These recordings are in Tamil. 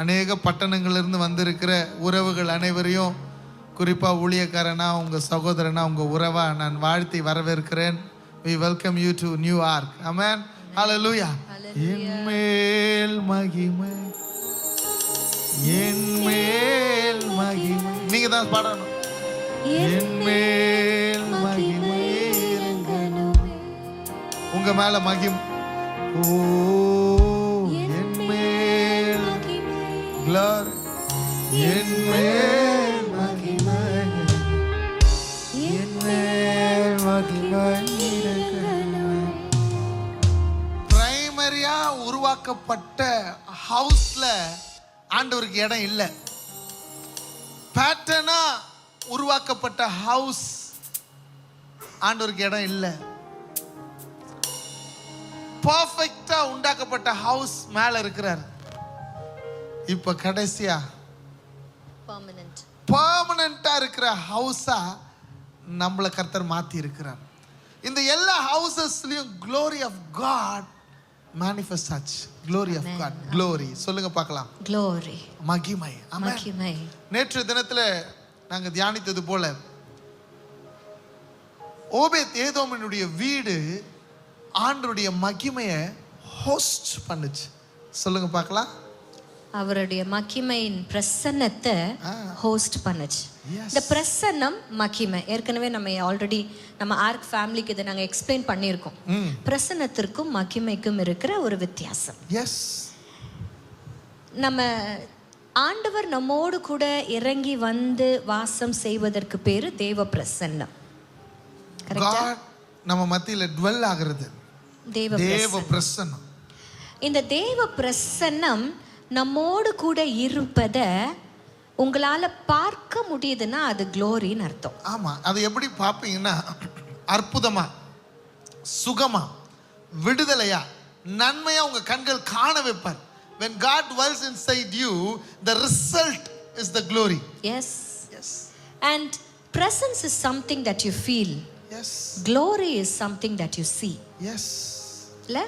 அநேக பட்டணங்களிலிருந்து வந்திருக்கிற உறவுகள் அனைவரையும், குறிப்பாக ஊழியக்காரனா, உங்கள் சகோதரனா, உங்கள் உறவா நான் வாழ்த்தி வரவேற்கிறேன். We welcome you to New Ark. Amen. Hallelujah. என்மேல் மகிமை, என்மேல் மகிமை. நீங்க தான் பாடணும். என்மேல் மகிமை இறங்கணுமே. உங்க மேல மகிமை. ஓ என்மேல் glory. என்மேல் மகிமை, என்மேல் மகிமை இறங்கணுமே. பிரைமரியா உருவாக்கப்பட்ட ஹவுஸ்ல ஆண்டவருக்கு இடம் இல்லை. பேட்டர்னா உருவாக்கப்பட்ட ஹவுஸ் ஆண்டவருக்கு இடம் இல்லை. பர்ஃபெக்ட்டா உண்டாக்கப்பட்ட ஹவுஸ் மேல இருக்கிறார். இப்ப கடைசியா பெர்மனண்டா இருக்கிற ஹவுஸா நம்மள கர்த்தர் மாத்தி இருக்கிறார். இந்த எல்லா ஹவுசஸ்லயும் glory of God manifest ஆச்சு. glory of God, glory சொல்லுங்க பார்க்கலாம். glory, மகிமை. மகிமை. நேற்று தினத்துல நாங்க தியானித்தது போல ஓபேத் ஏதோமினுடைய வீடு ஆண்டவருடைய மகிமையை ஹோஸ்ட் பண்ணுச்சு. சொல்லுங்க பார்க்கலாம். அவருடைய மகிமையின் பிரசன்னத்தை ஹோஸ்ட் பண்ணுச்சு. இந்த பிரசன்னம் மகிமை ஏற்கனவே நம்ம ஆல்ரெடி நம்ம ஆர்க் ஃபேமிலிக்கு இதை நாங்கள் எக்ஸ்பிளைன் பண்ணியிருக்கோம். பிரசன்னத்திற்கும் மகிமைக்கும் இருக்கிற ஒரு வித்தியாசம். எஸ், நம்ம ஆண்டவர் நம்மோடு கூட இறங்கி வந்து வாசம் செய்வதற்கு பேரு தேவ பிரசன்னம். நம்ம மத்தியில டுவெல் ஆகிறது தேவ பிரசன்னம். இந்த தேவ பிரசன்னம் நம்மோடு கூட இருப்பத உங்களால பார்க்க முடியுதுன்னா அது க்ளோரின்னு அர்த்தம். ஆமா, அது எப்படி பார்ப்பீங்கன்னா அற்புதமா, சுகமா, விடுதலையா, நன்மையா உங்க கண்கள் காண வைப்பார். When God dwells inside you, the result is the glory. Yes. Yes. And presence is something that you feel. Yes. Glory is something that you see. Yes. இல்ல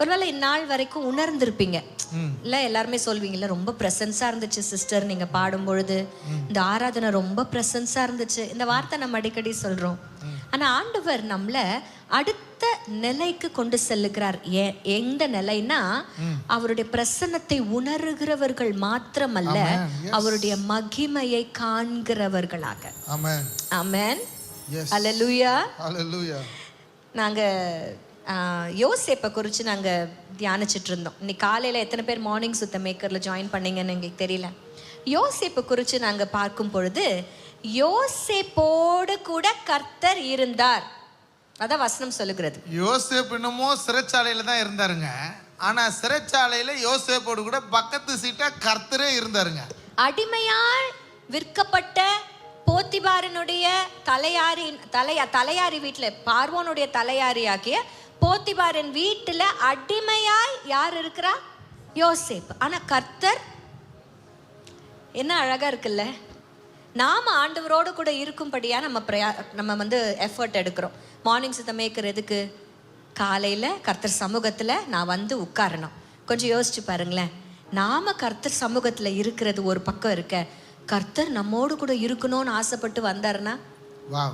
ஒருவேளை இந்நாள் வரைக்கும் உணர்ந்திருப்பீங்க இல்ல, எல்லாருமே சொல்வீங்கல்ல, ரொம்ப பிரசன்ஸா இருந்துச்சு சிஸ்டர் நீங்க பாடும் பொழுது, இந்த ஆராதனை ரொம்ப பிரசன்ஸா இருந்துச்சு. இந்த வார்த்தை நம்ம அடிக்கடி சொல்றோம். ஆனா ஆண்டவர் நம்மள அடுத்த நிலைக்கு கொண்டு செல்லுகிறார். எந்த நிலைனா அவருடைய பிரசன்னத்தை உணர்கிறவர்கள் மாத்திரமல்ல, அவருடைய மகிமையை காண்கிறவர்களாக. ஆமென். ஆமென். அல்லேலூயா. அல்லேலூயா. நாங்க யோசேப்பை குறித்து நாங்கள் தியானிச்சுட்டு இருந்தோம். இன்னைக்கு காலையில் எத்தனை பேர் மார்னிங் சுத்த மேக்கரில் ஜாயின் பண்ணீங்கன்னு எங்களுக்கு தெரியல. யோசேப்பை குறித்து நாங்கள் பார்க்கும் பொழுது யோசேப்போடு கூட கர்த்தர் இருந்தார். அதான் வசனம் சொல்லுகிறது. யோசேப்பு இன்னமும் சிறைச்சாலையில் தான் இருந்தாருங்க. ஆனால் சிறைச்சாலையில் யோசேப்போடு கூட பக்கத்து சீட்டா கர்த்தரே இருந்தாருங்க. அடிமையால் விற்கப்பட்ட போத்திபாரனுடைய தலையாரி வீட்டில், பார்வோனுடைய தலையாரியாகிய போத்திபாரின் வீட்டுல அடிமையாய் யார் இருக்கிறா? யோசேப்பு. ஆனா கர்த்தர் என்ன அழகா இருக்குல்ல. நாம ஆண்டவரோடு கூட இருக்கும்படியா நம்ம வந்து எஃபர்ட் எடுக்கிறோம். மார்னிங் சித்த மேக்கர் எதுக்கு? காலையில கர்த்தர் சமூகத்துல நான் வந்து உட்காரணும். கொஞ்சம் யோசிச்சு பாருங்களேன். நாம கர்த்தர் சமூகத்துல இருக்கிறது ஒரு பக்கம் இருக்க, கர்த்தர் நம்மோடு கூட இருக்கணும்னு ஆசைப்பட்டு வந்தாருன்னா, wow,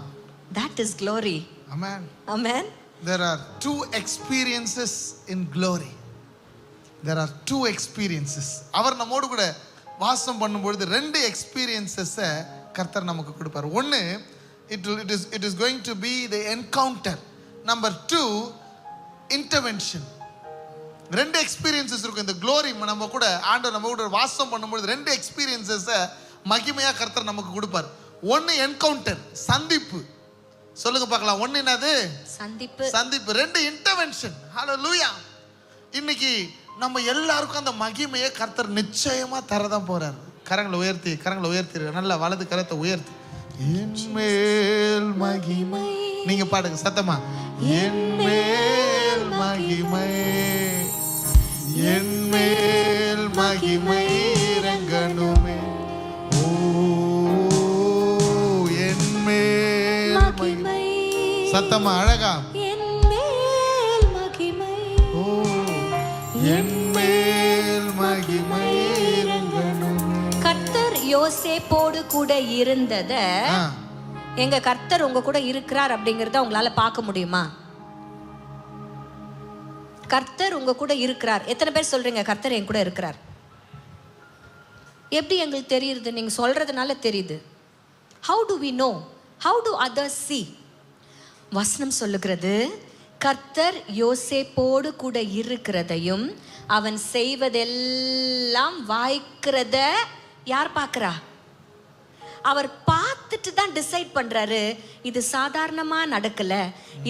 that is glory. Amen. Amen. There are two experiences in glory. There are two experiences. அவர் நம்மோடு கூட வாசம் பண்ணும்பொழுது ரெண்டு எக்ஸ்பீரியன்சஸை கர்த்தர் நமக்கு கொடுப்பார். ஒன்று, it is going to be the encounter. Number two, intervention. ரெண்டு எக்ஸ்பீரியன்சஸ் இருக்கும். இந்த க்ளோரி நம்ம கூட ஆண்டவர் நம்ம கூட வாசம் பண்ணும்பொழுது ரெண்டு எக்ஸ்பீரியன்சஸை மகிமையாக கர்த்தர் நமக்கு கொடுப்பார். ஒன்று என்கவுண்டர், சந்திப்பு. சொல்லுங்க பார்க்கலாம். ஒன்று என்னது? சந்திப்பு. ரெண்டு இன்டர்வென்ஷன். ஹல்லேலூயா. இன்னைக்கு நம்ம எல்லாருக்கும் அந்த மகிமையை கர்த்தர் நிச்சயமா தரதான் போறார். கரங்களை உயர்த்தி நல்ல வலது கரத்தை உயர்த்தி, என்மேல் மகிமை. நீங்க பாடுங்க சத்தமா. என்மேல் மகிமை, என்மேல் மகிமை இறங்கணுமே. ஓ என்மேல் மகிமை. சத்தமா அழகா. என்மேல் மகிமை. ஓ என்மேல் மகிமை யோசேப்போடு கூட இருந்தத எங்க கர்த்தர் உங்க கூட இருக்கிறார் அப்படிங்கறத உங்களால பார்க்க முடியுமா? கர்த்தர் உங்க கூட இருக்கிறார். எத்தனை பேர் சொல்றீங்க கர்த்தர் என் கூட இருக்கிறார்? எப்படி எங்களுக்கு தெரியுது? நீங்க சொல்றதுனால தெரியுது. How do we know? How do others see? வசனம் சொல்லுகிறது, கர்த்தர் யோசேப்போடு கூட இருக்கிறதையும் அவன் செய்வதெல்லாம் வாய்க்கிறத யார் பார்க்கிறா? அவர் பார்த்துட்டு தான் டிசைட் பண்றாரு. இது சாதாரணமா நடக்கல,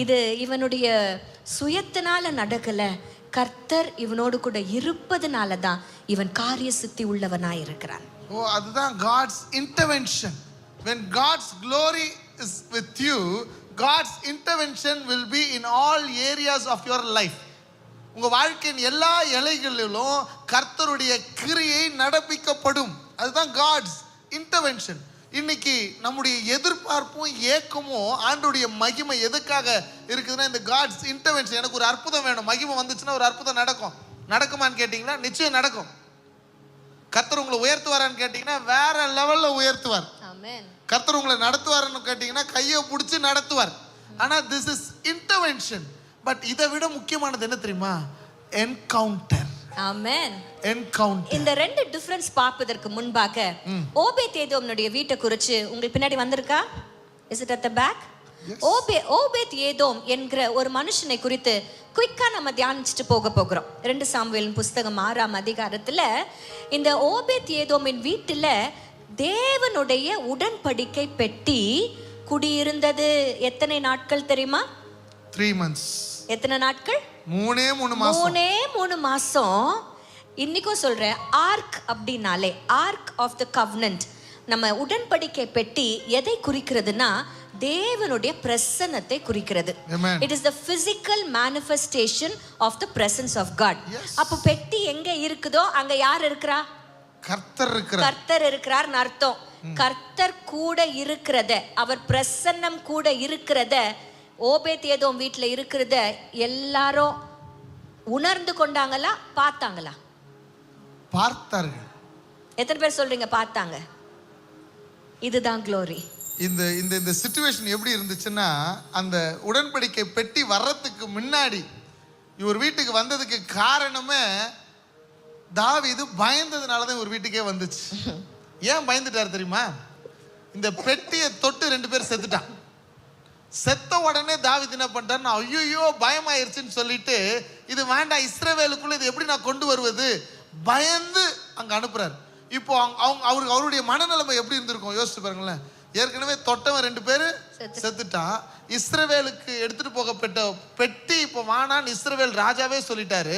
இது இவனுடைய சுயத்தினால நடக்கல, கர்த்தர் இவனோடு கூட இருப்பதனால தான் இவன் காரிய சித்தி உள்ளவனாய் இருக்கிறான். ஓ, அதுதான் God's intervention. When God's glory is with you, God's intervention will be in all areas of your life. உங்க வாழ்க்கையின் எல்லா எல்லைகளிலும் கர்த்தருடைய கிரியை நடப்பிக்கப்படும். அதுதான் God's intervention. இன்னைக்கு நம்முடைய எதிர்பார்ப்பும் ஏக்கமும் ஆண்டோடைய மகிமை எதுக்காக இருக்குதுன்னா, இந்த God's intervention. எனக்கு ஒரு அற்புதம் வேணும், மகிமை வந்துச்சுன்னா ஒரு அற்புதம் நடக்கும். நடக்குமான்னு கேட்டீங்கன்னா நிச்சயம் நடக்கும். கர்த்தர் உங்களை உயர்த்துவாரான்னு கேட்டீங்கன்னா வேற லெவல்ல உயர்த்துவார். ஆமென். கர்த்தர் உங்களை நடத்துவார்னு கேட்டீங்கன்னா கையை பிடிச்சி நடத்துவார். ஆனா திஸ் இஸ் இன்டர்வென்ஷன். பட் இதை விட முக்கியமானது என்ன தெரியுமா? என்கவுண்டர். ஆமென். என்கவுண்டர். இந்த ரெண்டு டிஃபரன்ஸ் பார்ப்பதற்கு முன்பாக ஓபேத்ஏதோம்னுடைய வீட்டை குறித்து உங்களுக்கு பின்னாடி வந்திருக்கா? Is it at the back? Obed Edom என்கிற ஒரு மனுஷனை குறித்து குயிக்கா நம்ம தியானிச்சுட்டு போகிறோம். 2 சாமுவேல் புஸ்தகம் 6ஆம் அதிகாரத்துல இந்த ஓபேத்ஏதோமின் வீட்டுல தேவனுடைய உடன்படிக்கை பெட்டி குடியிருந்தது. எத்தனை நாட்கள் தெரியுமா? 3 months. எத்தனை நாட்கள்? 3 மாசம். இன்னைக்கும் சொல்றேன், ஆர்க் அப்படின்னாலே, ஆர்க் ஆஃப் த கவனன்ட், நம்ம உடன்படிக்கை பெட்டி எதை குறிக்கிறதுனா தேவனுடைய பிரசன்னத்தை குறிக்கிறது. It is the physical manifestation of the presence of God. அப்போ பெட்டி எங்க இருக்குதோ அங்க யார் இருக்கிறா? கர்த்தர் இருக்கிறார்னு அர்த்தம். கர்த்தர் கூட இருக்கிறத, அவர் பிரசன்னம் கூட இருக்கிறத, ஓபேத்ஏதோம் வீட்டுல இருக்கிறத எல்லாரும் உணர்ந்து கொண்டாங்களா, பார்த்தாங்களா? பார்த்தார்கள். எத்தனை பேர் சொல்றீங்க பார்த்தாங்க? இதுதான் க்ளோரி. இந்த இந்த இந்த சிச்சுவேஷன் எப்படி இருந்துச்சுன்னா, அந்த உடன்படிக்கை பெட்டி வர்றதுக்கு முன்னாடி இவர் வீட்டுக்கு வந்ததுக்கு காரணமே தாவீது பயந்ததுனால தான் இவர் வீட்டுக்கே வந்துச்சு. ஏன் பயந்துட்டார் தெரியுமா? இந்த பெட்டியை தொட்டு 2 பேர் செத்துட்டான். செத்த உடனே தாவீது என்ன பண்ணிட்டார்? ஐயோ பயமாயிருச்சுன்னு சொல்லிட்டு, இது வேண்டாம், இஸ்ரவேலுக்குள்ள இது எப்படி நான் கொண்டு வருவது, பயந்து அங்க அனுப்புறாரு. இப்போ அவருடைய மனநிலைமை எப்படி இருந்திருக்கும் யோசிச்சு பாருங்களேன். ஏற்கனவே தொட்டவன் 2 பேர் செத்துட்டான். இஸ்ரவேலுக்கு எடுத்துட்டு போகப்பட்ட பெட்டி இப்போ வானான்னு இஸ்ரவேல் ராஜாவே சொல்லிட்டாரு.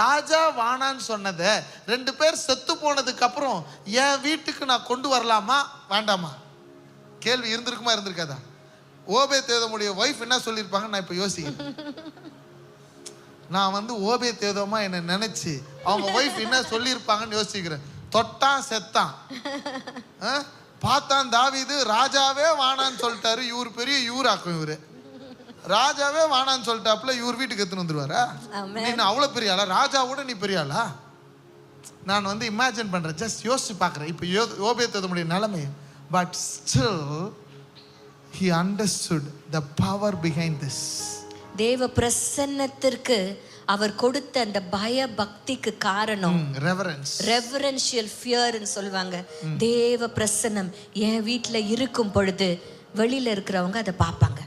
ராஜா வானான்னு சொன்னதை 2 பேர் செத்து போனதுக்கு அப்புறம் என் வீட்டுக்கு நான் கொண்டு வரலாமா வேண்டாமா? கேள்வி இருந்திருக்குமா இருந்திருக்காதா? ஓபேத்ஏதோமுடைய வைஃப் என்ன சொல்லியிருப்பாங்க நான் இப்போ யோசிக்கிறேன். நான் ஓபேத்ஏதோமா என்ன நினைச்சு அவங்க வைஃப் என்ன சொல்லியிருப்பாங்கன்னு யோசிக்கிறேன். தொட்டான் செத்தான், பார்த்தான் தாவீது ராஜாவே வானான்னு சொல்லிட்டாரு. இவர் பெரிய யூராக்கும், இவரு ராஜாவே வானான்னு சொல்லிட்டாப்புல இவர் வீட்டுக்கு எடுத்துன்னு வந்துருவாரா? நீ அவ்வளவு பெரிய ஆளா? ராஜாவோட நீ பெரிய ஆளா? நான் இமேஜின் பண்றேன், ஜஸ்ட் யோசிச்சு பார்க்குறேன் இப்போ ஓபேத்ஏதோமுடைய நிலைமை. But still he understood the power behind this. தேவ பிரசன்னத்திற்கு அவர் கொடுத்த அந்த பய பக்திக்கு காரணம் ரெவரன்ஷியல் ஃபியர்னு சொல்லுவாங்க. தேவ பிரசன்னம் என் வீட்டுல இருக்கும் பொழுது வெளியில இருக்கிறவங்க அதை பார்ப்பாங்க.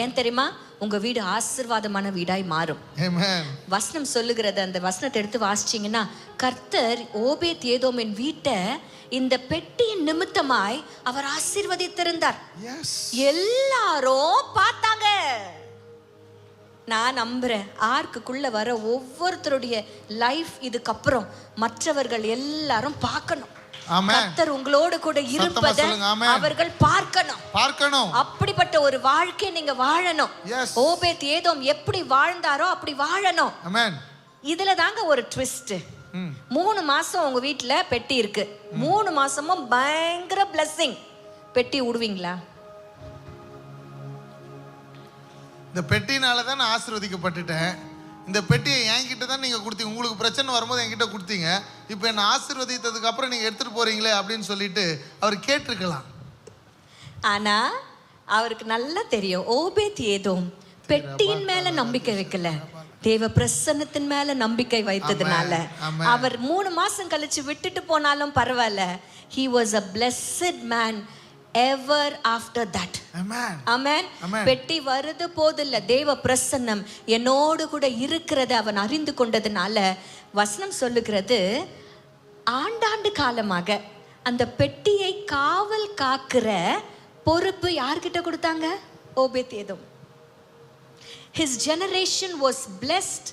ஏன் தெரியுமா? உங்க வீடு ஆசீர்வாதமான வீடாய் மாறும். வசனம் சொல்லுகிறது, அந்த வசனத்தை எடுத்து வாசிச்சீங்கன்னா, கர்த்தர் ஓபேத்ஏதோமின் வீட்டை இந்த பெட்டியின் நிமித்தமாய் அவர் ஆசீர்வதித்திருந்தார். எல்லாரும் பார்த்தாங்க. நான் நம்புறேன், ஆர்க்குள்ள வர ஒவ்வொருத்தருடைய லைஃப் இதுக்கப்புறம் மற்றவர்கள் எல்லாரும் பார்க்கணும். கர்த்தர் உங்களோடு கூட இருப்பதை அவர்கள் பார்க்கணும். அப்படிப்பட்ட ஒரு வாழ்க்கை நீங்க வாழணும். ஓபேத்ஏதோம் எப்படி வாழ்ந்தாரோ அப்படி வாழணும். இதுல தாங்க ஒரு ட்விஸ்ட். 3 மாசம் உங்க வீட்டுல பெட்டி இருக்கு. 3 மாசமும் பயங்கர பிளஸிங். பெட்டி விடுவீங்களா? இந்த பெட்டினால தான் நான் ஆசீர்வதிக்கப்பட்டுட்டேன். இந்த பெட்டியை என்கிட்ட தான் நீங்கள் கொடுத்தீங்க, உங்களுக்கு பிரச்சனை வரும்போது என்கிட்ட கொடுத்தீங்க, இப்போ என்னை ஆசீர்வதித்ததுக்கு அப்புறம் நீங்கள் எடுத்துகிட்டு போகிறீங்களே அப்படின்னு சொல்லிட்டு அவர் கேட்டிருக்கலாம். ஆனா அவருக்கு நல்லா தெரியும், ஓபேத் ஏதோம் பெட்டியின் மேல நம்பிக்கை வைக்கல, தேவ பிரசன்னத்தின் மேல நம்பிக்கை வைத்ததுனால அவர் 3 மாசம் கழிச்சு விட்டுட்டு போனாலும் பரவாயில்ல. he was a blessed man ever after that. Amen. பெட்டி வருது போதில்ல, தேவ பிரசன்னம் என்னோடு கூட இருக்கிறது அவன் அறிந்து கொண்டதுனால வசனம் சொல்லுகிறது, ஆண்டாண்டு காலமாக அந்த பெட்டியை காவல் காக்கிற பொறுப்பு யார்கிட்ட கொடுத்தாங்க? Obed Edom. His generation was blessed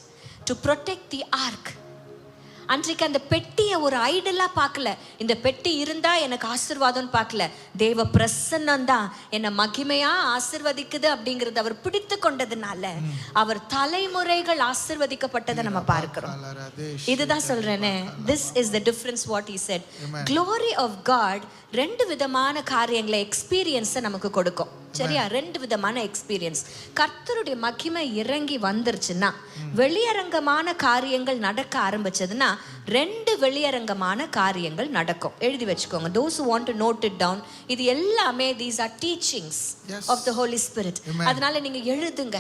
to protect the ark. அன்றைக்கு அந்த பெட்டியை ஒரு ஐடலா பார்க்கல, இந்த பெட்டி இருந்தா எனக்கு ஆசீர்வாதம்னு பார்க்கல, தேவ பிரசன்னம் தான் என்ன மகிமையா ஆசீர்வதிக்குது அப்படிங்கறது அவர் பிடித்து கொண்டதுனால அவர் தலைமுறைகள் ஆசீர்வதிக்கப்பட்டதை நம்ம பார்க்கிறோம். இதுதான் சொல்றேனே, this is the difference what he said. Glory of God 2 விதமான காரியங்களை எக்ஸ்பீரியன்ஸை நமக்கு கொடுக்கும். சரியா? 2 விதமான எக்ஸ்பீரியன்ஸ். கர்த்தருடைய மகிமை இறங்கி வந்துருச்சுன்னா, வெளியரங்கமான காரியங்கள் நடக்க ஆரம்பிச்சதுன்னா 2 வெளியரங்கமான காரியங்கள் நடக்கும். எழுதி வச்சுக்கோங்க, those who want to note it down. இது எல்லாமே these are teachings of the Holy Spirit. அதனால நீங்க எழுதுங்க.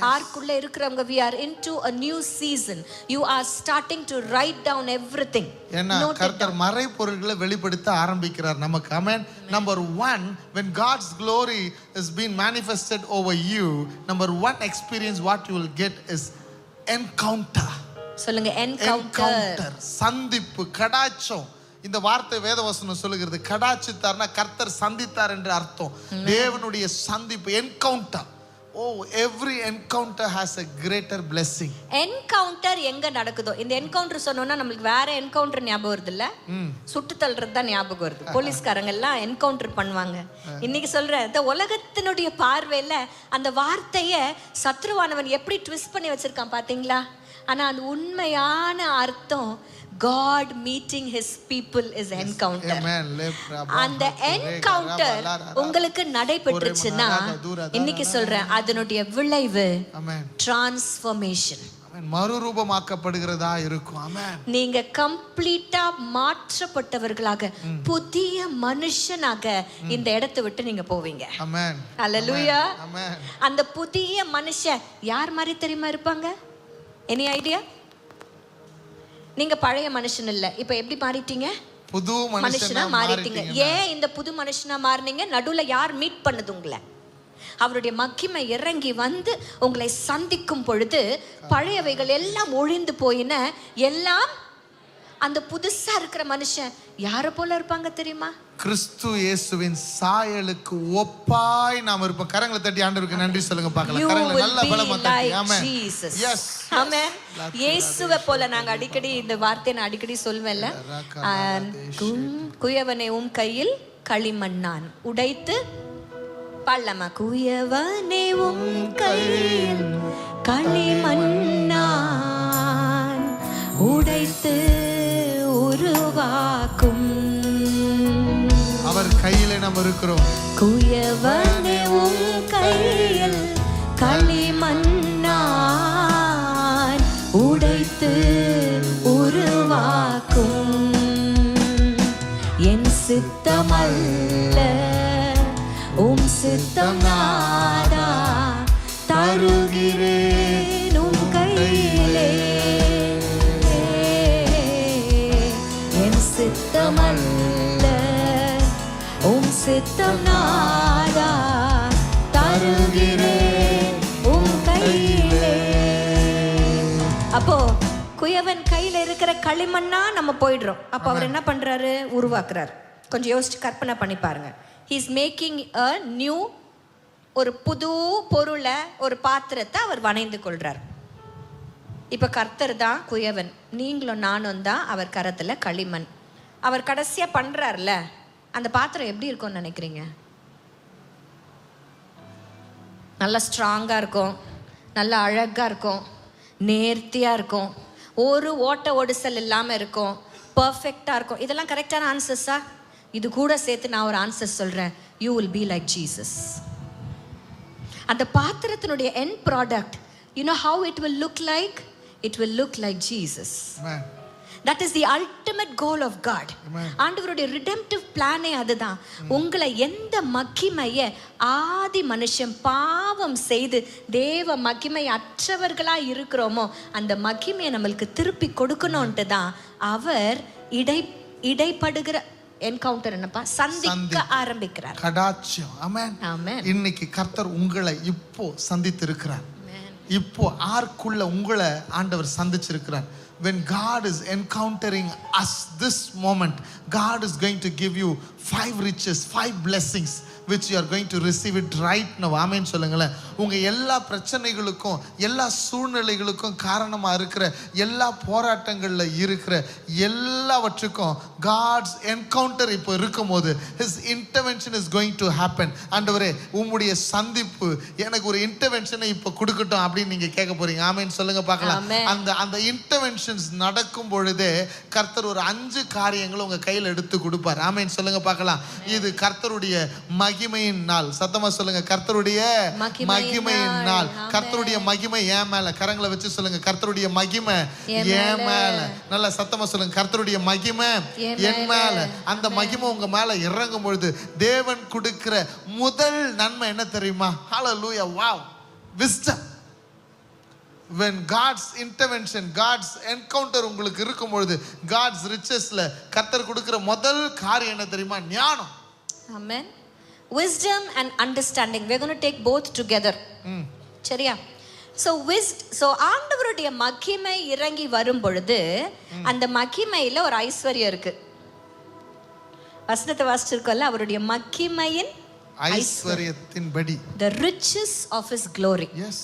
ஆர்க்குள்ள இருக்கிறவங்க, we are into a new season. You are starting to write down everything. ஏன்னா கர்த்தர் மறைபொருள்களை வெளிப்படுத்த ஆரம்பிக்கிறார் நமக்கு. ஆமென். Number 1, when God's glory is being manifested over you, number 1 experience what you will get is encounter. சொல்லுங்க, encounter. சந்திப்பு, கடாட்சம். இந்த வார்த்தை வேதவசனம் சொல்லுகிறது, கடாட்சித்தார்னா கர்த்தர் சந்தித்தார் என்று அர்த்தம். தேவனுடைய சந்திப்பு, encounter. Oh, every encounter has a greater blessing. Encounter எங்க நடக்குதோ, இந்த என்கவுண்டர் சொன்னோம்னா நமக்கு வேற என்கவுண்டர் ஞாபகம் வருது இல்ல, சுட்டு தள்ளுறது தான் ஞாபகம் வருது. போலீஸ்காரங்க எல்லாம் என்கவுண்டர் பண்ணுவாங்க. இன்னைக்கு சொல்ற இந்த உலகத்தினுடைய பார்வையில அந்த வார்த்தைய சத்ருவானவன் எப்படி ட்விஸ்ட் பண்ணி வச்சிருக்கான் பாத்தீங்களா? ஆனா அந்த உண்மையான அர்த்தம் God meeting his people is encounter. அந்த என்கவுண்டர் உங்களுக்கு நடைபெற்றுச்சுன்னா, இன்னைக்கு சொல்றேன், அதனுடைய விளைவு டிரான்ஸ்ஃபர்மேஷன், மறுரூபமாக்கப்படுகிறதா இருக்கும். ஆமென். நீங்க கம்ப்ளீட்டா மாற்றப்பட்டவர்களாக, புதிய மனுஷனாக இந்த இடத்தை விட்டு நீங்க போவீங்க. ஆமென். ஹல்லேலூயா. அந்த புதிய மனுஷன் யார் மாதிரி தெரியுமா இருப்பாங்க? Any idea? நீங்க பழைய மனுஷன் இல்ல, இப்ப எப்படி மாறிட்டீங்க? புது மனுஷனா மாறிட்டீங்க. ஏன் இந்த புது மனுஷனா மாறினீங்க? நடுவுல யார் மீட் பண்ணது உங்களை? அவருடைய மகிமை இறங்கி வந்து உங்களை சந்திக்கும் பொழுது பழையவைகள் எல்லாம் ஒழிந்து போயின, எல்லாம் அந்த புதுசா இருக்கிற மனுஷன் யார போல இருப்பாங்க தெரியுமா? கிறிஸ்து இயேசுவின் சாயலுக்கு ஒப்பாய் நாம் இருப்போம். கரங்களை தட்டி ஆண்டவருக்கு நன்றி சொல்லுங்க பார்க்கலாம். கரங்களை நல்ல பலமா தட்டி. ஆமென். எஸ். ஆமென். இயேசுவை போல நாங்க அடிக்கடி இந்த வார்த்தையை நான் அடிக்கடி சொல்வேன்ல, குயவனே உம் கையில் களிமண்ணான் உடைத்து பள்ளமா, குயவனே உம் கையில் களிமண்ணான் உடைத்து உருவாக்கும், அவர் கையிலே நாம் இருக்கிறோம். குயவனே உம் கையில் களிமண்ணான் உடைத்து உருவாக்கும், என் சித்தமல்ல உம் சித்தம் நாதா, தருகிறேன் உம் கையிலே, என் சித்தமல்ல உம் சித்தம் நாதா, தருகிறேன் உம் கையிலே. அப்போ குயவன் கையில இருக்கிற களிமண்ணா நம்ம போயிடுறோம். அப்போ அவர் என்ன பண்றாரு? உருவாக்குறாரு. கொஞ்சம் யோசிச்சு கற்பனை பண்ணி பாருங்க. he is making a new, ஒரு புது பொருளை, ஒரு பாத்திரத்தை அவர் வணைந்து கொள்றார். இப்ப கர்த்தர் தான் குயவன், நீங்களும் நானும் தான் அவர் கரத்துல களிமண். அவர் கடைசியா பண்றாருல, அந்த பாத்திரம் எப்படி இருக்கும்னு நினைக்கிறீங்க? நல்லா ஸ்ட்ராங்கா இருக்கும், நல்லா அழகா இருக்கும், நேர்த்தியா இருக்கும், ஒரு ஓட்ட ஒடிசல் இல்லாம இருக்கும், பர்ஃபெக்டா இருக்கும். இதெல்லாம் கரெக்டான ஆன்சர்ஸா? இது கூட சேர்த்து நான் ஒரு ஆன்சர் சொல்றேன். You will be like Jesus. அந்த பாத்திரத்தினுடைய end product, you know how it will look like? it will look like Jesus. Amen. That is the ultimate goal of God. ஆண்டவருடைய redemptive பிளானே அதுதான். உங்களை எந்த மகிமையை ஆதி மனுஷன் பாவம் செய்து தேவ மகிமை அற்றவர்களாய் இருக்கிறோமோ அந்த மகிமையை நம்மளுக்கு திருப்பி கொடுக்கணும்ட்டு தான் அவர் இடைப்படுகிற என்கவுண்டர் என்னப்பா சந்திக்க ஆரம்பிக்கிறார். கடாட்சியம். ஆமென். ஆமென். இன்னைக்கு கர்த்தர் உங்களை இப்போ சந்தித்து இருக்கிறார். இப்போ ஆர்க்குள்ள உங்களை ஆண்டவர் சந்திச்சிருக்கிறார். When God is encountering us this moment, God is going to give you 5 riches, 5 blessings which you are going to receive it right now. ஆமென் சொல்லுங்களேன். உங்க எல்லா பிரச்சனைகளுக்கும் எல்லா சூழ்நிலைகளுக்கும் காரணமா இருக்கிற எல்லா போராட்டங்கள்ல இருக்கிற எல்லாவற்றுக்கும் God's encounter இப்போ இருக்கும்போது his intervention is going to happen. ஆண்டவரே உம்முடைய சந்திப்பு எனக்கு ஒரு இன்டர்வென்ஷனை இப்போ கொடுக்கட்டும் அப்படின்னு நீங்க கேட்க போறீங்க. ஆமென் சொல்லுங்க பார்க்கலாம். அந்த இன்டர்வென்ஷன்ஸ் நடக்கும் பொழுதே கர்த்தர் ஒரு 5 காரியங்களை உங்க கையில் எடுத்து கொடுப்பார். ஆமென் சொல்லுங்க பார்க்கலாம். இது கர்த்தருடைய மகிமையின் நாள். சத்தமா சொல்லுங்க, கர்த்தருடைய மகிமையின் நாள். கர்த்தருடைய மகிமை என் மேல. கரங்களை வச்சு சொல்லுங்க, கர்த்தருடைய மகிமை என் மேல. நல்லா சத்தமா சொல்லுங்க, கர்த்தருடைய மகிமை என் மேல. அந்த மகிமை உங்க மேல இறங்கும் பொழுது தேவன் கொடுக்கிற முதல் நன்மை என்ன தெரியுமா? ஹalleluya, wow, wisdom. When God's intervention, God's encounter உங்களுக்கு இருக்கும் பொழுது God's richesல கர்த்தர் கொடுக்கிற முதல் காரியம் என்ன தெரியுமா? ஞானம். Amen. Wisdom and understanding, we're going to take both together. சரியா? So ஆண்டவருடைய மகிமை இறங்கி வரும் பொழுது அந்த மகிமையில ஒரு ஐஸ்வர்யம் இருக்கு. வசனத்தை வாசிச்சிருக்கோம்ல, அவருடைய மகிமையின் ஐஸ்வரியத்தின்படி, the riches of his glory. Yes.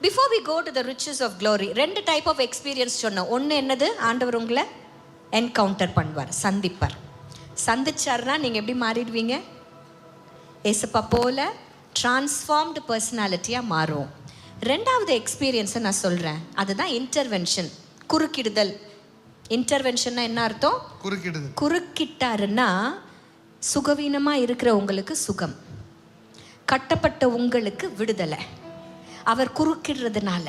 Before we go to the riches of glory, 2 type of experience சொன்னோம். ஒன்று என்னது? ஆண்டவர் உங்களை என்கவுண்டர் பண்ணுவார், சந்திப்பார். சந்திச்சார்னா நீங்க எப்படி மாறிடுவீங்க? ஏசப்பா போல டிரான்ஸ்ஃபார்ம்டு பர்சனாலிட்டியாக மாறும். 2வது எக்ஸ்பீரியன்ஸை நான் சொல்கிறேன், அதுதான் இன்டர்வென்ஷன், குறுக்கிடுதல். இன்டர்வென்ஷன்னா என்ன அர்த்தம்? குறுக்கிடுதல். குறுக்கிட்டாருன்னா சுகவீனமாக இருக்கிற உங்களுக்கு சுகம், கட்டப்பட்ட உங்களுக்கு விடுதலை. அவர் குறுக்கிடுறதுனால,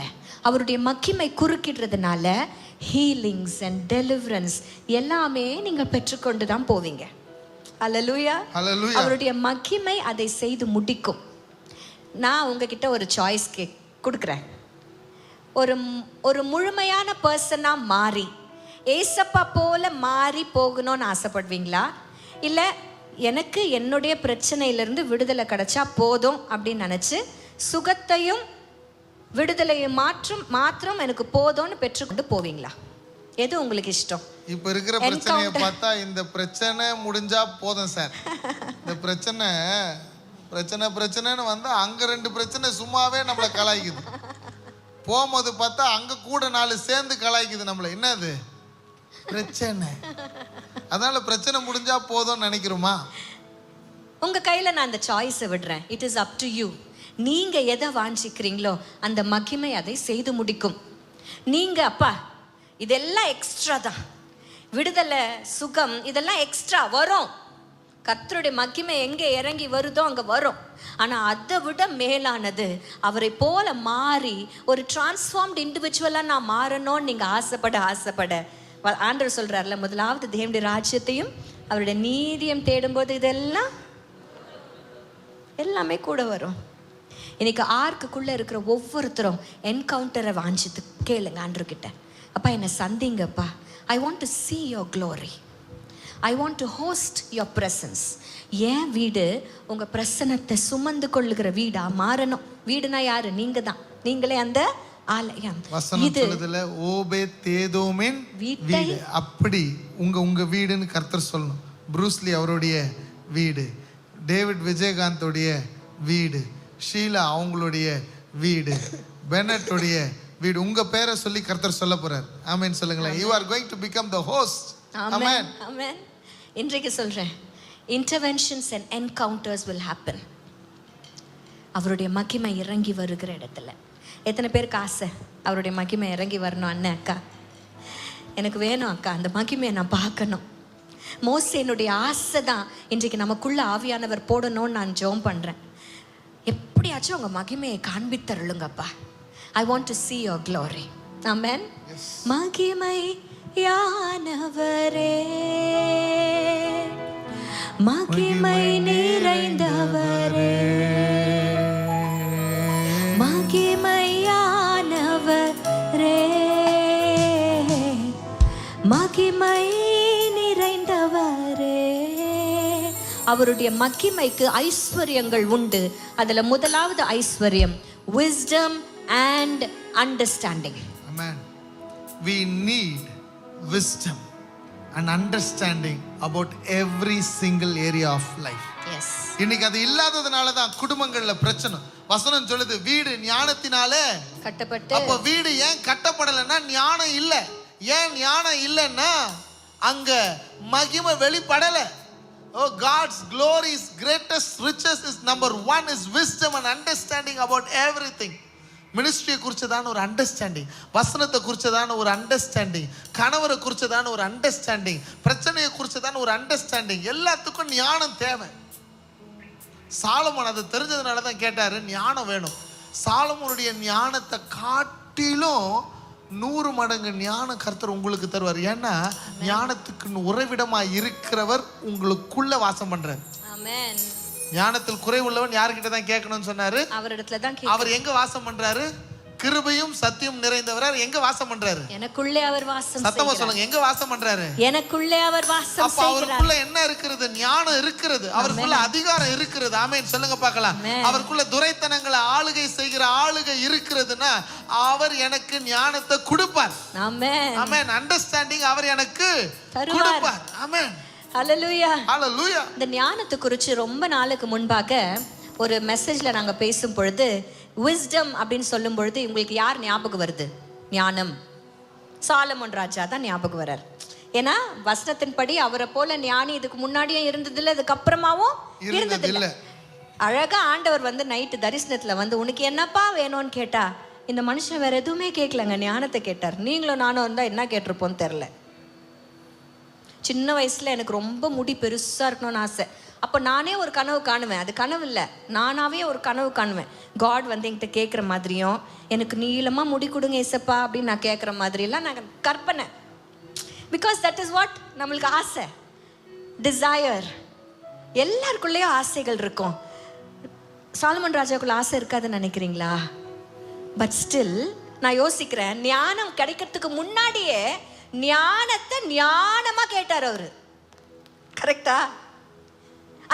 அவருடைய மகிமை குறுக்கிடுறதுனால ஹீலிங்ஸ் அண்ட் டெலிவரன்ஸ் எல்லாமே நீங்கள் பெற்றுக்கொண்டு தான் போவீங்க. ஹல்லேலூயா. அவருடைய மகிமை அதை செய்து முடிக்கும். நான் உங்ககிட்ட ஒரு சாய்ஸ் கொடுக்குறேன். ஒரு முழுமையான பர்சனாக மாறி ஏசப்பா போல மாறி போகணும்னு ஆசைப்படுவீங்களா? இல்லை எனக்கு என்னுடைய பிரச்சனையிலிருந்து விடுதலை கிடைச்சா போதும் அப்படின்னு நினச்சி சுகத்தையும் விடுதலையும் மாத்திரம் எனக்கு போதும்னு பெற்றுக்கொண்டு போவீங்களா? எது உங்களுக்கு இஷ்டம்? இப்ப இருக்கிற பிரச்சனையை பார்த்தா இந்த பிரச்சனை முடிஞ்சா போதும் சார். இந்த பிரச்சனைன்னு வந்தா அங்க 2 பிரச்சனை சும்மாவே நம்மளை கலாய்க்குது. போகும்போது பார்த்தா அங்க கூட 4 சேர்ந்து கலாய்க்குது நம்மளை. என்னது பிரச்சனை? அதனால பிரச்சனை முடிஞ்சா போதும்னு நினைக்கிறோமா? உங்க கையில நான் அந்த சாய்ஸை விடுறேன். It is up to you. நீங்க எதை வாஞ்சிக்கிறீங்களோ அந்த மகிமை அதை செய்து முடிக்கும். நீங்க அப்பா இதெல்லாம் எக்ஸ்ட்ரா தான், விடுதலை சுகம் இதெல்லாம் எக்ஸ்ட்ரா வரும். கர்த்தருடைய மகிமை எங்கே இறங்கி வருதோ அங்கே வரும். ஆனால் அதை விட மேலானது அவரை போல மாறி ஒரு டிரான்ஸ்ஃபார்ம்டு இண்டிவிஜுவலாக நான் மாறணும்னு நீங்கள் ஆசைப்பட ஆண்டவர் சொல்கிறார்ல, முதலாவது தேவனுடைய ராஜ்யத்தையும் அவருடைய நீதியும் தேடும்போது இதெல்லாம் எல்லாமே கூட வரும். இன்னைக்கு ஆர்க்குள்ளே இருக்கிற ஒவ்வொருத்தரும் என்கவுண்டரை வாஞ்சித்து கேளுங்க ஆண்டவர்கிட்ட. அப்பா என்னை சந்திங்கப்பா, I want to see your glory, I want to host your presence. ஏன் வீடு உங்கள் பிரசனத்தை சுமந்து கொள்ளுகிற வீடா மாறணும். வீடுனா யாரு? நீங்க தான். நீங்களே அந்த ஆலயம். இது ஓபேதேதோமின் வீடு. அப்படி உங்க வீடுன்னு கர்த்தர் சொல்லணும். ப்ரூஸ்லி அவருடைய வீடு, டேவிட் விஜயகாந்தோடைய வீடு, ஷீலா அவங்களுடைய வீடு, பெனட்டோடைய வீடு. உங்க பேரை சொல்லி கர்த்தர் சொல்ல போறார். ஆமென் சொல்லுங்களேன். You are going to become the host. Amen. Amen. இன்றைக்கு சொல்றேன், interventions and encounters will happen. அவருடைய மகிமை இறங்கி வருகிற இடத்துல எத்தனை பேருக்கு ஆசை அவருடைய மகிமை இறங்கி வரணும்? அண்ணன் அக்கா எனக்கு வேணும் அக்கா, அந்த மகிமையை நான் பார்க்கணும். மோசேனுடைய ஆசை தான் இன்றைக்கு நமக்குள்ள ஆவியானவர் போடணும்னு நான் ஜெபம் பண்றேன். எப்படியாச்சும் உங்க மகிமையை காண்பித்தருளுங்கப்பா. I want to see your glory. ஆமென். மகிமையானவரே, மகிமை நிறைந்தவரே, மகிமையானவரே, மகிமை நிறைந்தவரே. அவருடைய மகிமைக்கு ஐஸ்வர்யங்கள் உண்டு. அதுல முதலாவது ஐஸ்வர்யம் wisdom and understanding. Amen. We need wisdom and understanding about every single area of life. Yes. இன்னைக்கு அது இல்லாததுனால தான் குடும்பங்கள்ல பிரச்சனை. வசனம் சொல்லுது வீடு ஞானத்தினாலே கட்டப்பட்டு. அப்ப வீடு ஏன் கட்டப்படலைன்னா ஞானம் இல்ல. ஏன் ஞானம் இல்லைன்னா அங்க மகிமை வெளிப்படல. Oh, God's glory's greatest riches is number one is wisdom and understanding about everything. மினிஸ்ட்ரியை குறிச்சதான ஒரு அண்டர்ஸ்டாண்டிங், வசனத்தை குறிச்சதான ஒரு அண்டர்ஸ்டாண்டிங், கணவரை குறிச்சதான ஒரு அண்டர்ஸ்டாண்டிங், பிரச்சனையை குறிச்சதான ஒரு அண்டர்ஸ்டாண்டிங், எல்லாத்துக்கும் ஞானம் தேவை. சாலமோன் அதை தெரிஞ்சதுனால தான் கேட்டாரு, ஞானம் வேணும். சாலமோனுடைய ஞானத்தை காட்டிலும் 100 மடங்கு ஞானம் கர்த்தர் உங்களுக்கு தருவார். ஏன்னா ஞானத்துக்கு உறைவிடமா இருக்கிறவர் உங்களுக்குள்ள வாசம் பண்றார். ஆமென். ஞானத்தில் குறைவுள்ளவன் யார்கிட்ட தான் கேட்கணும்னு சொன்னாரு? அவரிடத்துல தான். அவர் எங்க வாசம் பண்றாரு? கிருபையும் சத்தியம் நிறைந்தவர். எங்க வாசம் பண்றாரு? எனக்குள்ளே அவர் வாசம் செய்கிறார். சத்தமா சொல்லுங்க, எங்க வாசம் பண்றாரு? எனக்குள்ளே அவர் வாசம் செய்கிறார். அப்ப அவருக்குள்ள என்ன இருக்கிறது? ஞானம் இருக்கிறது. அவருக்குள்ள அதிகாரம் இருக்கிறது. ஆமென் சொல்லுங்க பார்க்கலாம். அவருக்குள்ள துரைத்தனங்களை ஆளுகை செய்கிற ஆளுகை இருக்கிறதுன்னா அவர் எனக்கு ஞானத்தை கொடுப்பார். ஆமென். ஆமென். அண்டர்ஸ்டாண்டிங் அவர் எனக்கு கொடுப்பார். ஆமென். ஹalleluya. ஹalleluya. இந்த ஞானத்தை குறித்து ரொம்ப நாளுக்கு முன்பாக ஒரு மெசேஜ்ல நாங்க பேசும் பொழுது wisdom அப்படின்னு சொல்லும் பொழுது உங்களுக்கு யார் ஞாபகம் வருது? ஞானம். சாலமோன் ராஜா தான் ஞாபகம் வரார். ஏன்னா வசனத்தின்படி அவரை போல ஞானி இதுக்கு முன்னாடியும் இருந்ததில்லை, இதுக்கு அப்புறமாவும் இருந்ததில்லை. அழகா ஆண்டவர் வந்து நைட்டு தரிசனத்துல வந்து உனக்கு என்னப்பா வேணும்னு கேட்டா இந்த மனுஷன் வேற எதுவுமே கேட்கலங்க, ஞானத்தை கேட்டார். நீங்களும் நானும் வந்தா என்ன கேட்டிருப்போன்னு தெரில. சின்ன வயசுல எனக்கு ரொம்ப முடி பெருசா இருக்கணும்னு ஆசை. அப்போ நானே ஒரு கனவு காணுவேன். அது கனவு இல்லை, நானாவே ஒரு கனவு காணுவேன். காட் வந்து என்கிட்ட கேட்குற மாதிரியும் எனக்கு நீளமாக முடி கொடுங்க ஏசப்பா அப்படின்னு நான் கேட்குற மாதிரியெல்லாம் நான் கற்பனை. பிகாஸ் தட் இஸ் வாட் நம்மளுக்கு ஆசை, டிசையர். எல்லாருக்குள்ளேயும் ஆசைகள் இருக்கும். சாலமன் ராஜாவுக்குள்ள ஆசை இருக்காதுன்னு நினைக்கிறீங்களா? பட் ஸ்டில் நான் யோசிக்கிறேன், ஞானம் கிடைக்கிறதுக்கு முன்னாடியே ஞானத்தை ஞானமாக கேட்டார் அவரு. கரெக்டா?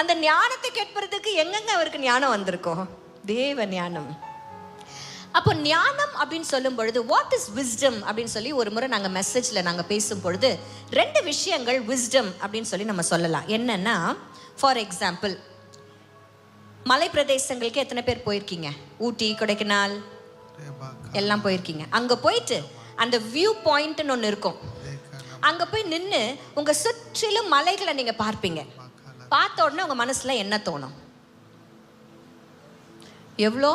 அந்த ஞானத்தை கேட்பறதுக்கு எங்கெங்க அவருக்கு ஞானம் வந்திருக்கும்? தேவ ஞானம். அப்போ ஞானம் அப்படின்னு சொல்லும் பொழுது வாட் இஸ் விஸ்டம் அப்படின்னு சொல்லி ஒரு முறை நாங்கள் மெசேஜில் நாங்கள் பேசும் பொழுது 2 விஷயங்கள் விஸ்டம் அப்படின்னு சொல்லி நம்ம சொல்லலாம். என்னன்னா, ஃபார் எக்ஸாம்பிள், மலை பிரதேசங்களுக்கு எத்தனை பேர் போயிருக்கீங்க? ஊட்டி, கொடைக்கானல் எல்லாம் போயிருக்கீங்க. அங்கே போயிட்டு அந்த வியூ பாயிண்ட்னு ஒன்று இருக்கும். அங்கே போய் நின்று உங்கள் சுற்றிலும் மலைகளை நீங்கள் பார்ப்பீங்க. பார்த்த உடனே உங்க மனசுல என்ன தோணும்? எவ்வளோ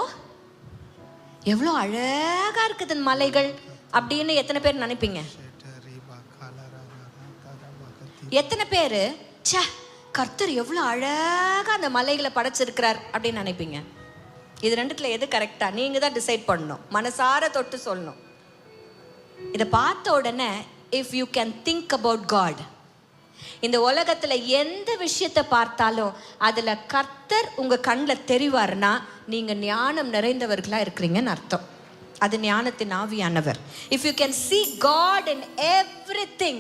எவ்வளோ அழகா இருக்குது மலைகள் அப்படின்னு எத்தனை பேர் நினைப்பீங்க? எத்தனை பேர் ச்சே கர்த்தர் எவ்வளோ அழகா அந்த மலைகளை படைச்சிருக்கிறார் அப்படின்னு நினைப்பீங்க? இது ரெண்டுத்துல எது கரெக்டா? நீங்க தான் டிசைட் பண்ணணும், மனசார தொட்டு சொல்லணும். இதை பார்த்த உடனே if you can think about God, இந்த உலகத்துல எந்த விஷயத்தை பார்த்தாலும் அதுல கர்த்தர் உங்க கண்ணில் தெரிவார்னா நீங்க ஞானம் நிறைந்தவர்களா இருக்கிறீங்கன்னு அர்த்தம். அது ஞானத்தின் ஆவியானவர். If you can see God in everything,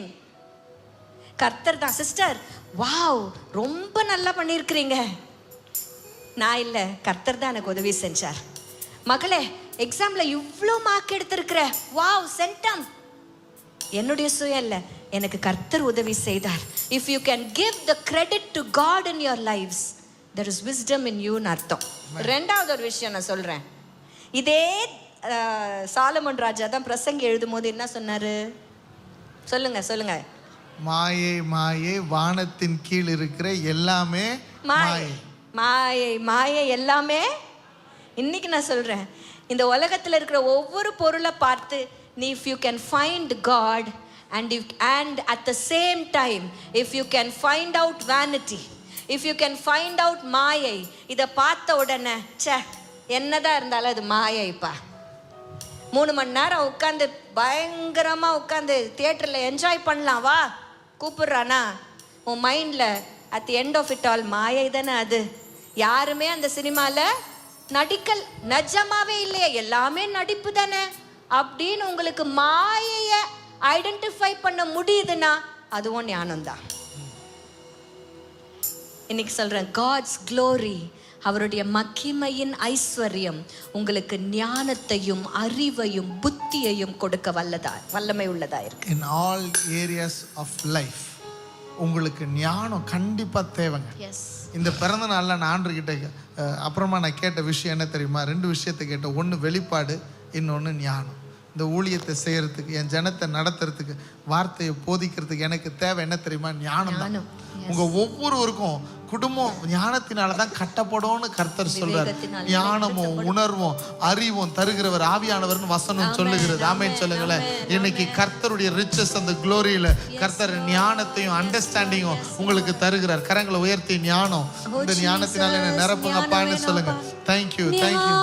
கர்த்தர் தான். சிஸ்டர் வாவ் ரொம்ப நல்லா பண்ணியிருக்கிறீங்க. நான் இல்லை, கர்த்தர் தான் எனக்கு உதவி செஞ்சார். மகளே எக்ஸாம்ல இவ்வளோ மார்க் எடுத்திருக்கிற, வாவ் சென்டம். என்னுடைய சுயம் இல்லை, எனக்கு கர்த்தர் உதவி செய்தார். If you can give the credit to God in your lifes, there is wisdom in you ன்னு அர்த்தம். ரெண்டாவது ஒரு விஷயம் நான் சொல்றேன். இதே சாலமன் ராஜா தான் பிரசங்கி எழுதும் போது என்ன சொன்னாரு? சொல்லுங்க சொல்லுங்க. மாயை மாயை வானத்தின் கீழ் இருக்கிற எல்லாமே மாயை. மாயை மாயை எல்லாமே. இன்னைக்கு நான் சொல்றேன், இந்த உலகத்துல இருக்கிற ஒவ்வொரு பொருளை பார்த்து if you can find God and at the same time if you can find out vanity, if you can find out மாயை, இதை பார்த்த உடனே ச்சே என்னதான் இருந்தாலும் அது மாயைப்பா. 3 மணி நேரம் உட்காந்து பயங்கரமா உட்காந்து தியேட்டர்ல என்ஜாய் பண்ணலாம் வா கூப்பிடுறானா, உன் மைண்ட்ல at the end of it all மாயை தானே அது. யாருமே அந்த சினிமால நடிக்கல் நிஜமாவே இல்லையே, எல்லாமே நடிப்பு தானே அப்படின்னு உங்களுக்கு மாயைய ஐடென்டிஃபை பண்ண முடியுதுன்னா அதுவும் ஞானம் தான். இன்னைக்கு சொல்றேன், காட்ஸ் க்ளோரி, அவருடைய மகிமையின் ஐஸ்வர்யம் உங்களுக்கு ஞானத்தையும் அறிவையும் புத்தியையும் கொடுக்க வல்லமை உள்ளதா இருக்கு. In all areas of life உங்களுக்கு ஞானம் கண்டிப்பா தேவைங்க. எஸ். இந்த பிறந்த நாளில் நான் ஆண்டுகிட்ட அப்புறமா நான் கேட்ட விஷயம் என்ன தெரியுமா? 2 விஷயத்தை கேட்டேன். ஒன்று வெளிப்பாடு, இன்னொன்று ஞானம். இந்த ஊழியத்தை செய்யறதுக்கு, என் ஜனத்தை நடத்துறதுக்கு, வார்த்தையை போதிக்கிறதுக்கு எனக்கு தேவை என்ன தெரியுமா? ஞானம் தான். உங்க ஒவ்வொருவருக்கும் குடும்பம் ஞானத்தினால தான் கட்டப்படும்னு கர்த்தர் சொல்றார். ஞானமும் உணர்வும் அறிவும் தருகிறவர் ஆவியானவர்னு வசனம் சொல்லுகிறது. ஆமென் சொல்லுங்களேன். இன்னைக்கு கர்த்தருடைய ரிச்சஸ் அந்த குளோரியில கர்த்தர் ஞானத்தையும் அண்டர்ஸ்டாண்டிங்கும் உங்களுக்கு தருகிறார். கரங்களை உயர்த்தி ஞானம், இந்த ஞானத்தினால என்ன நிரப்புங்கப்பான்னு சொல்லுங்க. Thank you, thank you.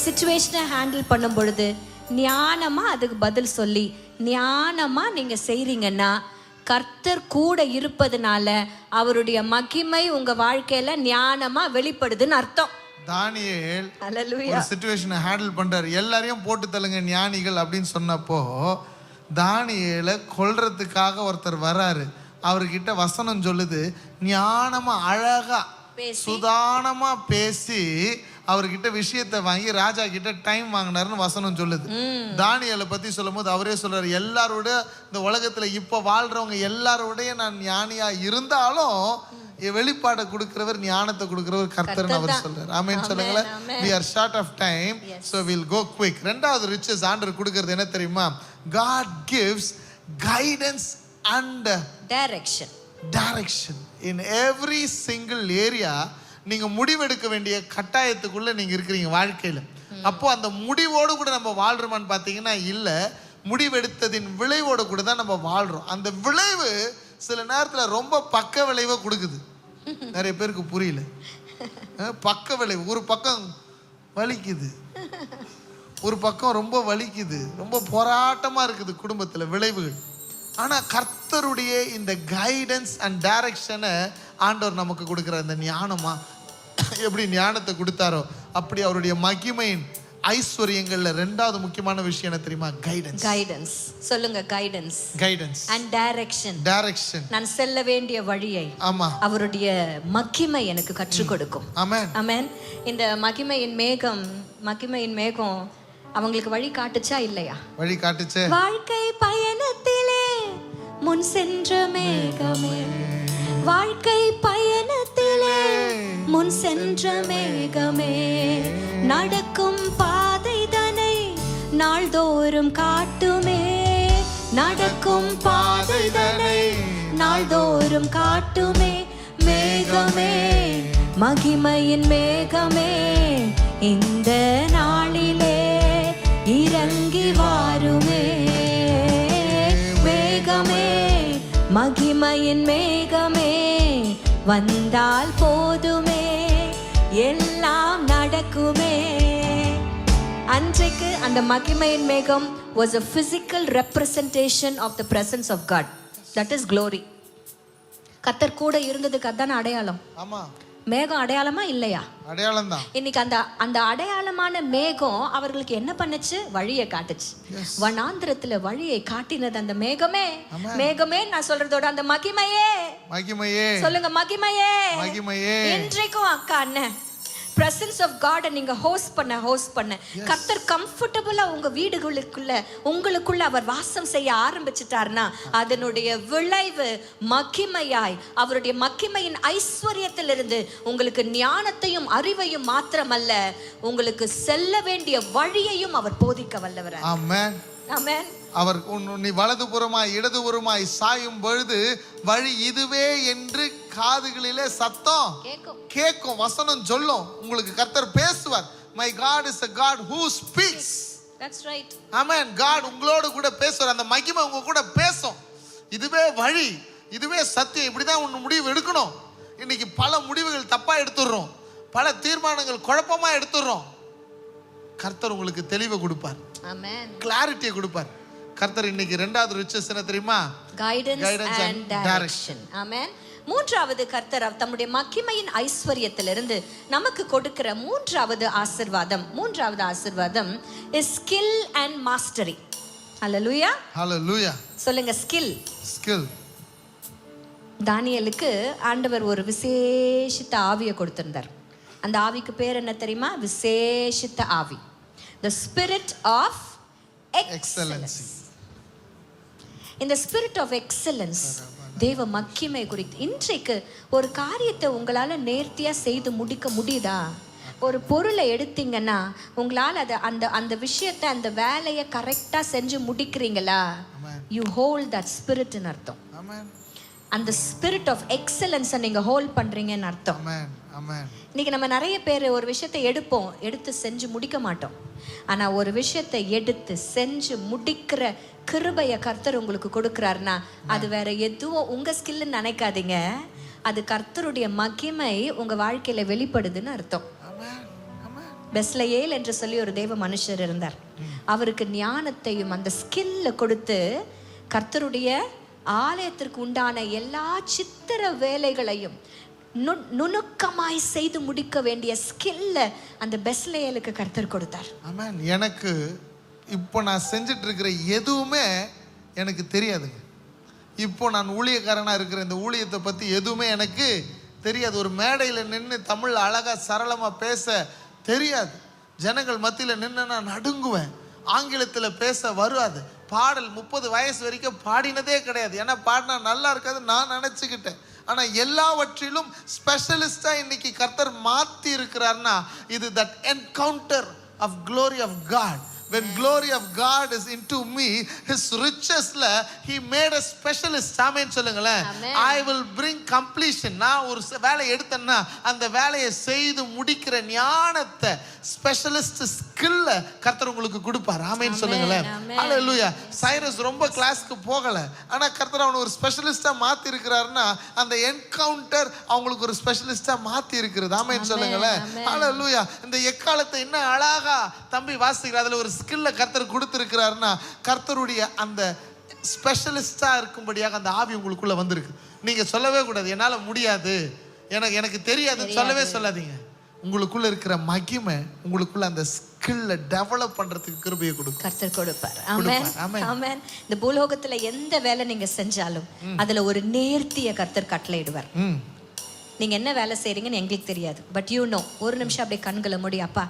சிச்சுவேஷனை ஹேண்டில் பண்ணும் பொழுது ஞானமா அதுக்கு பதில் சொல்லி ஞானமா நீங்க செய்றீங்கன்னா கர்த்தர் கூட இருப்பதனால அவருடைய மகிமை உங்க வாழ்க்கையில ஞானமா வெளிப்படுதுன்னு அர்த்தம். தானியேல் ஒரு சிச்சுவேஷனை ஹேண்டில் பண்றாரு. எல்லாரையும் போட்டு தள்ளுங்க ஞானிகள் அப்படின்னு சொன்னப்போ தானியேலை கொல்றதுக்காக ஒருத்தர் வராரு. அவர்கிட்ட வசனம் சொல்லுது, ஞானமா அழகா சுதானமா பேசி அவர்கிட்ட விஷயத்தை வாங்கி ராஜா கிட்ட டைம் வாங்கினாருன்னு வசனம் சொல்லுது. தானியேலை பத்தி சொல்லும் போது அவரே சொல்றாரு, எல்லாரோட இந்த உலகத்துல இப்ப வாழ்றவங்க எல்லாரோடைய நான் ஞானியா இருந்தாலும் வெளிப்பாடை கொடுக்கிறவர், ஞானத்தை கொடுக்கிறவர் கர்த்தர்னு அவர் சொல்றாரு. ஆமென் சொல்லுங்களேன். we are short of time, so we'll go quick. ரெண்டாவது riches ஆண்டவர் கொடுக்கிறது என்ன தெரியுமா? God gives guidance and direction in every single area. நீங்க முடிவெடுக்க வேண்டிய கட்டாயத்துக்குள்ள நீங்க இருக்கிறீங்க வாழ்க்கையில. அப்போ அந்த முடிவோடு கூட நம்ம வாழ்றோமான்னு பார்த்தீங்கன்னா இல்ல, முடிவெடுத்ததின் விளைவோடு கூட தான் நம்ம வாழ்றோம். அந்த விளைவு சில நேரத்துல ரொம்ப பக்க விளைவை கொடுக்குது. நிறைய பேருக்கு புரியல. பக்க விளைவு, ஒரு பக்கம் வலிக்குது, ஒரு பக்கம் ரொம்ப வலிக்குது, ரொம்ப போராட்டமா இருக்குது குடும்பத்துல விளைவுகள். ஆனா கர்த்தருடைய இந்த கைடன்ஸ் அண்ட் டைரக்ஷனை ஆண்டவர் நமக்கு கொடுக்கிற அந்த ஞானமா எப்படி ஞானத்தை கொடுத்தாரோ அப்படி அவருடைய மகிமையின் ஐஸ்வர்யங்கள்ல ரெண்டாவது முக்கியமான விஷயம் என்ன தெரியுமா? கைடன்ஸ். சொல்லுங்க, கைடன்ஸ் அண்ட் டைரக்ஷன். நான் செல்ல வேண்டிய வழியை அவருடைய மகிமை எனக்கு கற்றுக் கொடுக்கும். ஆமென். இந்த மகிமையின் மேகம் அவங்களுக்கு வழி காட்டுச்சா இல்லையா? வழி காட்டுச்சே. வாழ்க்கை பயணத்திலே முன் சென்ற மேகமே, வாழ்க்கை பயணத்திலே முன் சென்ற மேகமே, நடக்கும் பாதை தனை நாள்தோறும் காட்டுமே, நடக்கும் பாதை தனை நாள்தோறும் காட்டுமே. மேகமே, மகிமையின் மேகமே, இந்த நாளிலே இறங்கி வாருமே. மேகமே, மகிமையின் மேகமே, வந்தால் போதுமே, எல்லாம் நடக்குமே. அன்றைக்கு அந்த மகிமையின் மேகம் was a physical representation of the presence of God. That is glory. கர்த்தர் கூட இருந்ததுக்கு அதான அடையாளம். ஆமா. மேகம் அடையாளமா இல்லையா? அடையாளம் தான். இன்னைக்கு அந்த அடையாளமான மேகம் அவர்களுக்கு என்ன பண்ணுச்சு? வழியை காட்டுச்சு. வனாந்திரத்துல வழியை காட்டினது அந்த மேகமே. மேகமே நான் சொல்றதோட அந்த மகிமையே. மகிமையே. சொல்லுங்க, மகிமையே. மகிமையே. இன்றைக்கும் அக்கா அண்ணன் பிரசன்ஸ் ஆஃப் காட் நீங்க ஹோஸ்ட் பண்ண கர்த்தர் கம்ஃபர்டபுளா உங்க வீடுகளுக்குள்ள உங்களுக்குள்ள அவர் வாசம் செய்ய ஆரம்பிச்சிட்டார்னா அதனுடைய விளைவு மகிமையாய் அவருடைய மகிமையின் ஐஸ்வர்யத்திலிருந்து உங்களுக்கு ஞானத்தையும் அறிவையும் மாத்திரமல்ல உங்களுக்கு செல்ல வேண்டிய வழியையும் அவர் போதிக்க வல்லவர். ஆமென் ஆமென். அவர் நீ வலதுபுறமாய் இடதுபுறமாய் சாயும் பொழுது வழி இதுவே என்று காதுகளிலே சத்தம் கேட்கும், வசனம் சொல்லும், உங்களுக்கு கர்த்தர் பேசுவார். My God is a God who speaks. That's right. Amen. God உங்களோடு கூட பேசுவார். அந்த மகிமை உங்க கூட பேசும். இதுவே வழி, இதுவே சத்தியம், இப்படிதான் ஒன்று முடிவு எடுக்கணும். இன்னைக்கு பல முடிவுகள் தப்பா எடுத்துடுறோம், பல தீர்மானங்கள் குழப்பமா எடுத்துடுறோம். கர்த்தர் உங்களுக்கு தெளிவை கொடுப்பார், கிளாரிட்டியை கொடுப்பார். கர்த்தர் இன்னைக்கு இரண்டாவது ரிச்சஸ் என்ன தெரியுமா? Guidance and direction. ஆமென். மூன்றாவது கர்த்தர் தம்முடைய மகிமையின் ஐஸ்வர்யத்திலிருந்து நமக்கு கொடுக்கிற மூன்றாவது ஆசீர்வாதம் is skill and mastery. ஹalleluya. ஹalleluya. சொல்லுங்க skill. தானியேலுக்கு ஆண்டவர் ஒரு விசேஷித்த ஆவியை கொடுத்திருந்தார். அந்த ஆவிக்கு பேர் என்ன தெரியுமா? விசேஷித்த ஆவி. The spirit of excellency. இந்த spirit of excellence தேவ மகிமை குறித்து இன்றைக்கு ஒரு காரியத்தை உங்களால நேர்த்தியா செய்து முடிக்க முடியுதா? ஒரு பொருளை எடுத்தீங்கன்னா உங்களால் அதை அந்த விஷயத்தை அந்த வேலையை கரெக்டா செஞ்சு முடிக்கிறீங்களா? யூ ஹோல்ட் தட் ஸ்பிரிட்னு அர்த்தம். அந்த ஸ்பிரிட் ஆஃப் எக்ஸலன்ஸை நீங்க ஹோல்ட் பண்றீங்கன்னு அர்த்தம். இன்னைக்கு நம்ம நிறைய பேர் ஒரு விஷயத்தை எடுத்து செஞ்சு முடிக்க மாட்டோம். ஆனா ஒரு விஷயத்தை எடுத்து செஞ்சு முடிக்கிற கிருபையை கர்த்தர் உங்களுக்கு கொடுக்கிறாருன்னா அது வேற எதுவும் உங்க ஸ்கில்னு நினைக்காதீங்க. அது கர்த்தருடைய மகிமை உங்க வாழ்க்கையில வெளிப்படுதுன்னு அர்த்தம். பெஸ்லயேல் என்று சொல்லி ஒரு தேவ மனுஷர் இருந்தார். அவருக்கு ஞானத்தையும் அந்த ஸ்கில்ல கொடுத்து கர்த்தருடைய ஆலயத்திற்கு உண்டான எல்லா சித்திர வேலைகளையும் நுணுக்கமாய் செய்து முடிக்க வேண்டிய ஸ்கில்ல அந்த பெஸ்லயேலுக்கு கர்த்தர் கொடுத்தார். ஆமென். எனக்கு இப்போ நான் செஞ்சுட்டு இருக்கிற எதுவுமே எனக்கு தெரியாதுங்க. இப்போ நான் ஊழியக்காரனா இருக்கிற இந்த ஊழியத்தை பத்தி எதுவுமே எனக்கு தெரியாது. ஒரு மேடையில் நின்று தமிழ் அழகா சரளமா பேச தெரியாது. ஜனங்கள் மத்தியில் நின்று நான் நடுங்குவேன். ஆங்கிலத்தில் பேச வராது. பாடல் 30 வயசு வரைக்கும் பாடினதே கிடையாது. ஏன்னா பாடினா நல்லா இருக்காது நான் நினச்சிக்கிட்டேன். ஆனால் எல்லாவற்றிலும் ஸ்பெஷலிஸ்டாக இன்னைக்கு கர்த்தர் மாற்றி இருக்கிறார்னா இது that encounter of glory of God. When glory of God is into me, his richesல he made a specialist. Amen சொல்லுங்களேன். I will bring completion. நான் ஒரு வேலை எடுத்தேன்னா அந்த வேலையை செய்து முடிக்கிற ஞானத்தை ஸ்பெஷலிஸ்ட் ஸ்கில்ல கர்த்தர் உங்களுக்கு கொடுப்பார். ஆமென் சொல்லுங்களேன். ஹalleluya. சைரஸ் ரொம்ப கிளாஸ்க்கு போகல, ஆனா கர்த்தர் அவனை ஒரு ஸ்பெஷலிஸ்டா மாத்தி இருக்கிறாருன்னா அந்த என்கவுண்டர் அவங்களுக்கு ஒரு ஸ்பெஷலிஸ்டா மாத்தி இருக்கிறது. ஆமென் சொல்லுங்களேன். ஹalleluya. இந்த எக்காலத்தை இன்னும் அழகா தம்பி வாசிக்கிறார். அதுல ஒரு ஸ்கில்ல கர்த்தர் கொடுத்திருக்கிறாருன்னா கர்த்தருடைய அந்த ஸ்பெஷலிஸ்டா இருக்கும்படியாக அந்த ஆவி உங்களுக்குள்ள வந்திருக்கு. நீங்க சொல்லவே கூடாது என்னால முடியாது, எனக்கு தெரியாது சொல்லவே சொல்லாதீங்க. உங்களுக்குள்ள இருக்கிற மகிமை உங்களுக்குள்ள அந்த ஸ்கில்ல டெவலப் பண்றதுக்கு கிருபையை கொடுக்கும், கர்த்தர் கொடுப்பார். ஆமென். ஆமென். இந்த பூலோகத்துல எந்த வேலை நீங்க செஞ்சாலும் அதுல ஒரு நேர்த்தியை கர்த்தர் கட்டளையிடுவார். நீங்க என்ன வேலை செய்றீங்கன்னு எங்களுக்கு தெரியாது, பட் யூ நோ. ஒரு நிமிஷம் அப்படியே கண்களை மூடி, அப்பா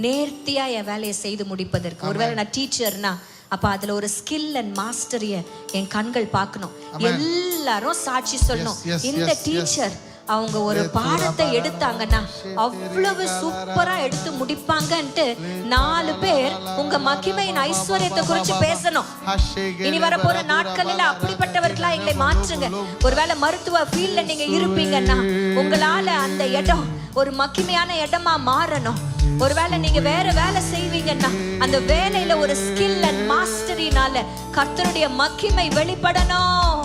நேர்த்தியா என் வேலையை செய்து முடிப்பதற்கு. ஒருவேளை நான் டீச்சர்னா அப்ப அதுல ஒரு ஸ்கில் அண்ட் மாஸ்டரிய என் கண்கள் பார்க்கணும். எல்லாரும் சாட்சி சொல்லணும், இந்த டீச்சர் அவங்க ஒரு பாடத்தை எடுத்தாங்கன்னா அவ்வளவு சூப்பரா எடுத்து முடிப்பாங்கன்ட்டு 4 பேர் உங்க மகிமையின் ஐஸ்வர்யத்தை குறித்து பேசணும். இனி வரப்போற நாட்களில் அப்படிப்பட்டவர்களா எங்களை மாற்றுங்க. ஒருவேளை மருத்துவ ஃபீல்ட்ல நீங்க இருப்பீங்கன்னா உங்களால அந்த இடம் ஒரு மகிமையான இடமா மாறணும். ஒருவேளை நீங்க வேற வேலை செய்வீங்கன்னா அந்த வேலையில ஒரு ஸ்கில் அண்ட் மாஸ்டரினால கர்த்தருடைய மகிமை வெளிப்படணும்.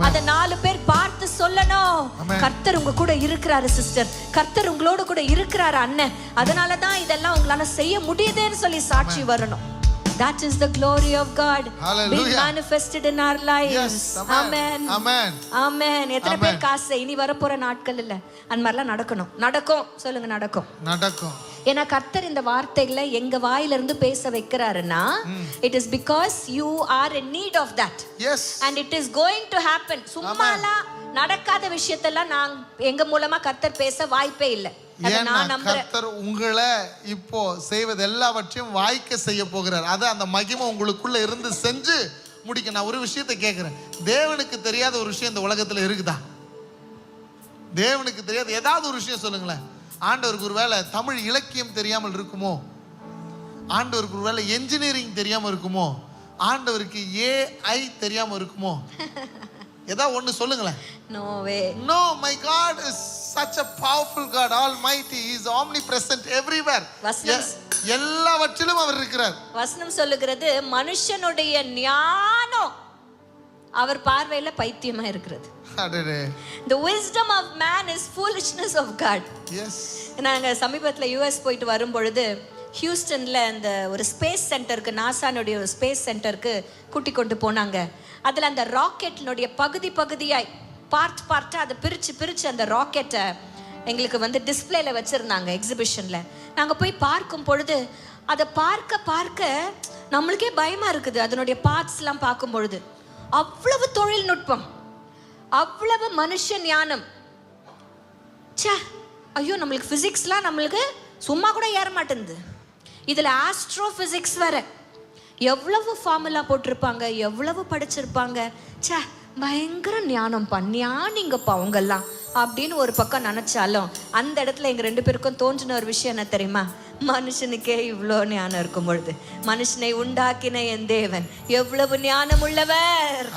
அத 4 பேர் பார்த்து சொல்லணும், கர்த்தர் உங்க கூட இருக்கிறாரு சிஸ்டர், கர்த்தர் உங்களோட கூட இருக்கிறாரு அண்ணன், அதனாலதான் இதெல்லாம் உங்களால செய்ய முடியுதுன்னு சொல்லி சாட்சி வரணும். That is the glory of God being manifested in our lives. Amen. Amen. Amen. எத்தனை பேர் காசை இனி வரப்போற நாட்கள் இல்ல அந்த மாதிரிலாம் நடக்கும் சொல்லுங்க, நடக்கும். ஏன்னா கர்த்தர் இந்த வார்த்தைகளை எங்க வாயிலிருந்து பேச வைக்கிறாருன்னா it is because you are in need of that. Yes. And it is going to happen. சும்மாலாம் நடக்காத விஷயத்தெல்லாம் நான் எங்க மூலமா கர்த்தர் பேச வாய்ப்பே இல்லை. ஏன்னா கர்த்தர் உங்களை இப்போ செய்வது எல்லாவற்றையும் வாய்க்க செய்ய போகிறார். அது அந்த மகிமை உங்களுக்குள்ள இருந்து செஞ்சு முடிக்க. நான் ஒரு விஷயத்தை கேட்கிறேன், தேவனுக்கு தெரியாத ஒரு விஷயம் இந்த உலகத்துல இருக்குதா? தேவனுக்கு தெரியாத ஏதாவது ஒரு விஷயம் சொல்லுங்களேன். ஆண்டவருக்கு ஒரு வேளை தமிழ் இலக்கியம் தெரியாமல் இருக்குமோ? ஆண்டவருக்கு ஒரு வேளை என்ஜினியரிங் தெரியாம இருக்குமோ? ஆண்டவருக்கு AI தெரியாம இருக்குமோ? ஏதாவது ஒண்ணு சொல்லுங்களேன். No way. No, my God is such a powerful God, almighty. He is omnipresent everywhere. எல்லாவற்றிலும் அவர் இருக்கிறார். வசனம் சொல்லுகிறது மனுஷனுடைய ஞானம் அவர் பார்வையில பைத்தியமா இருக்கிறது. The wisdom of man is foolishness of God. Yes. நாங்க சமீபத்துல US போயிட்டு வரும் பொழுது ஹியூஸ்டன்ல அந்த ஒரு ஸ்பேஸ் சென்டருக்கு, நாசானுடைய ஒரு ஸ்பேஸ் சென்டருக்கு கூட்டி கொண்டு போனாங்க. அதில் அந்த ராக்கெட்னுடைய பகுதியாய் பார்ட்டா அதை பிரித்து அந்த ராக்கெட்டை எங்களுக்கு வந்து டிஸ்பிளேல வச்சுருந்தாங்க எக்ஸிபிஷனில். நாங்கள் போய் பார்க்கும் பொழுது அதை பார்க்க நம்மளுக்கே பயமாக இருக்குது. அதனுடைய பார்ட்ஸ்லாம் பார்க்கும் பொழுது அவ்வளவு தொழில்நுட்பம், அவ்வளவு மனுஷ ஞானம். ஐயோ, நம்மளுக்கு ஃபிசிக்ஸ்லாம் நம்மளுக்கு சும்மா கூட ஏற மாட்டேங்குது. இதில் ஆஸ்ட்ரோ ஃபிசிக்ஸ் வேற, எவ்வளவு ஃபார்முலா போட்டிருப்பாங்க, எவ்வளவு படிச்சிருப்பாங்க. பயங்கர ஞானம் ஞானிங்கப்பா அவங்கெல்லாம் அப்படின்னு ஒரு பக்கம் நினைச்சாலும் அந்த இடத்துல எங்க 2 பேருக்கும் தோன்றின ஒரு விஷயம் என்ன தெரியுமா? மனுஷனுக்கே இவ்வளோ ஞானம் இருக்கும் பொழுது மனுஷனை உண்டாக்கின என் தேவன் எவ்வளவு ஞானம் உள்ளவர்.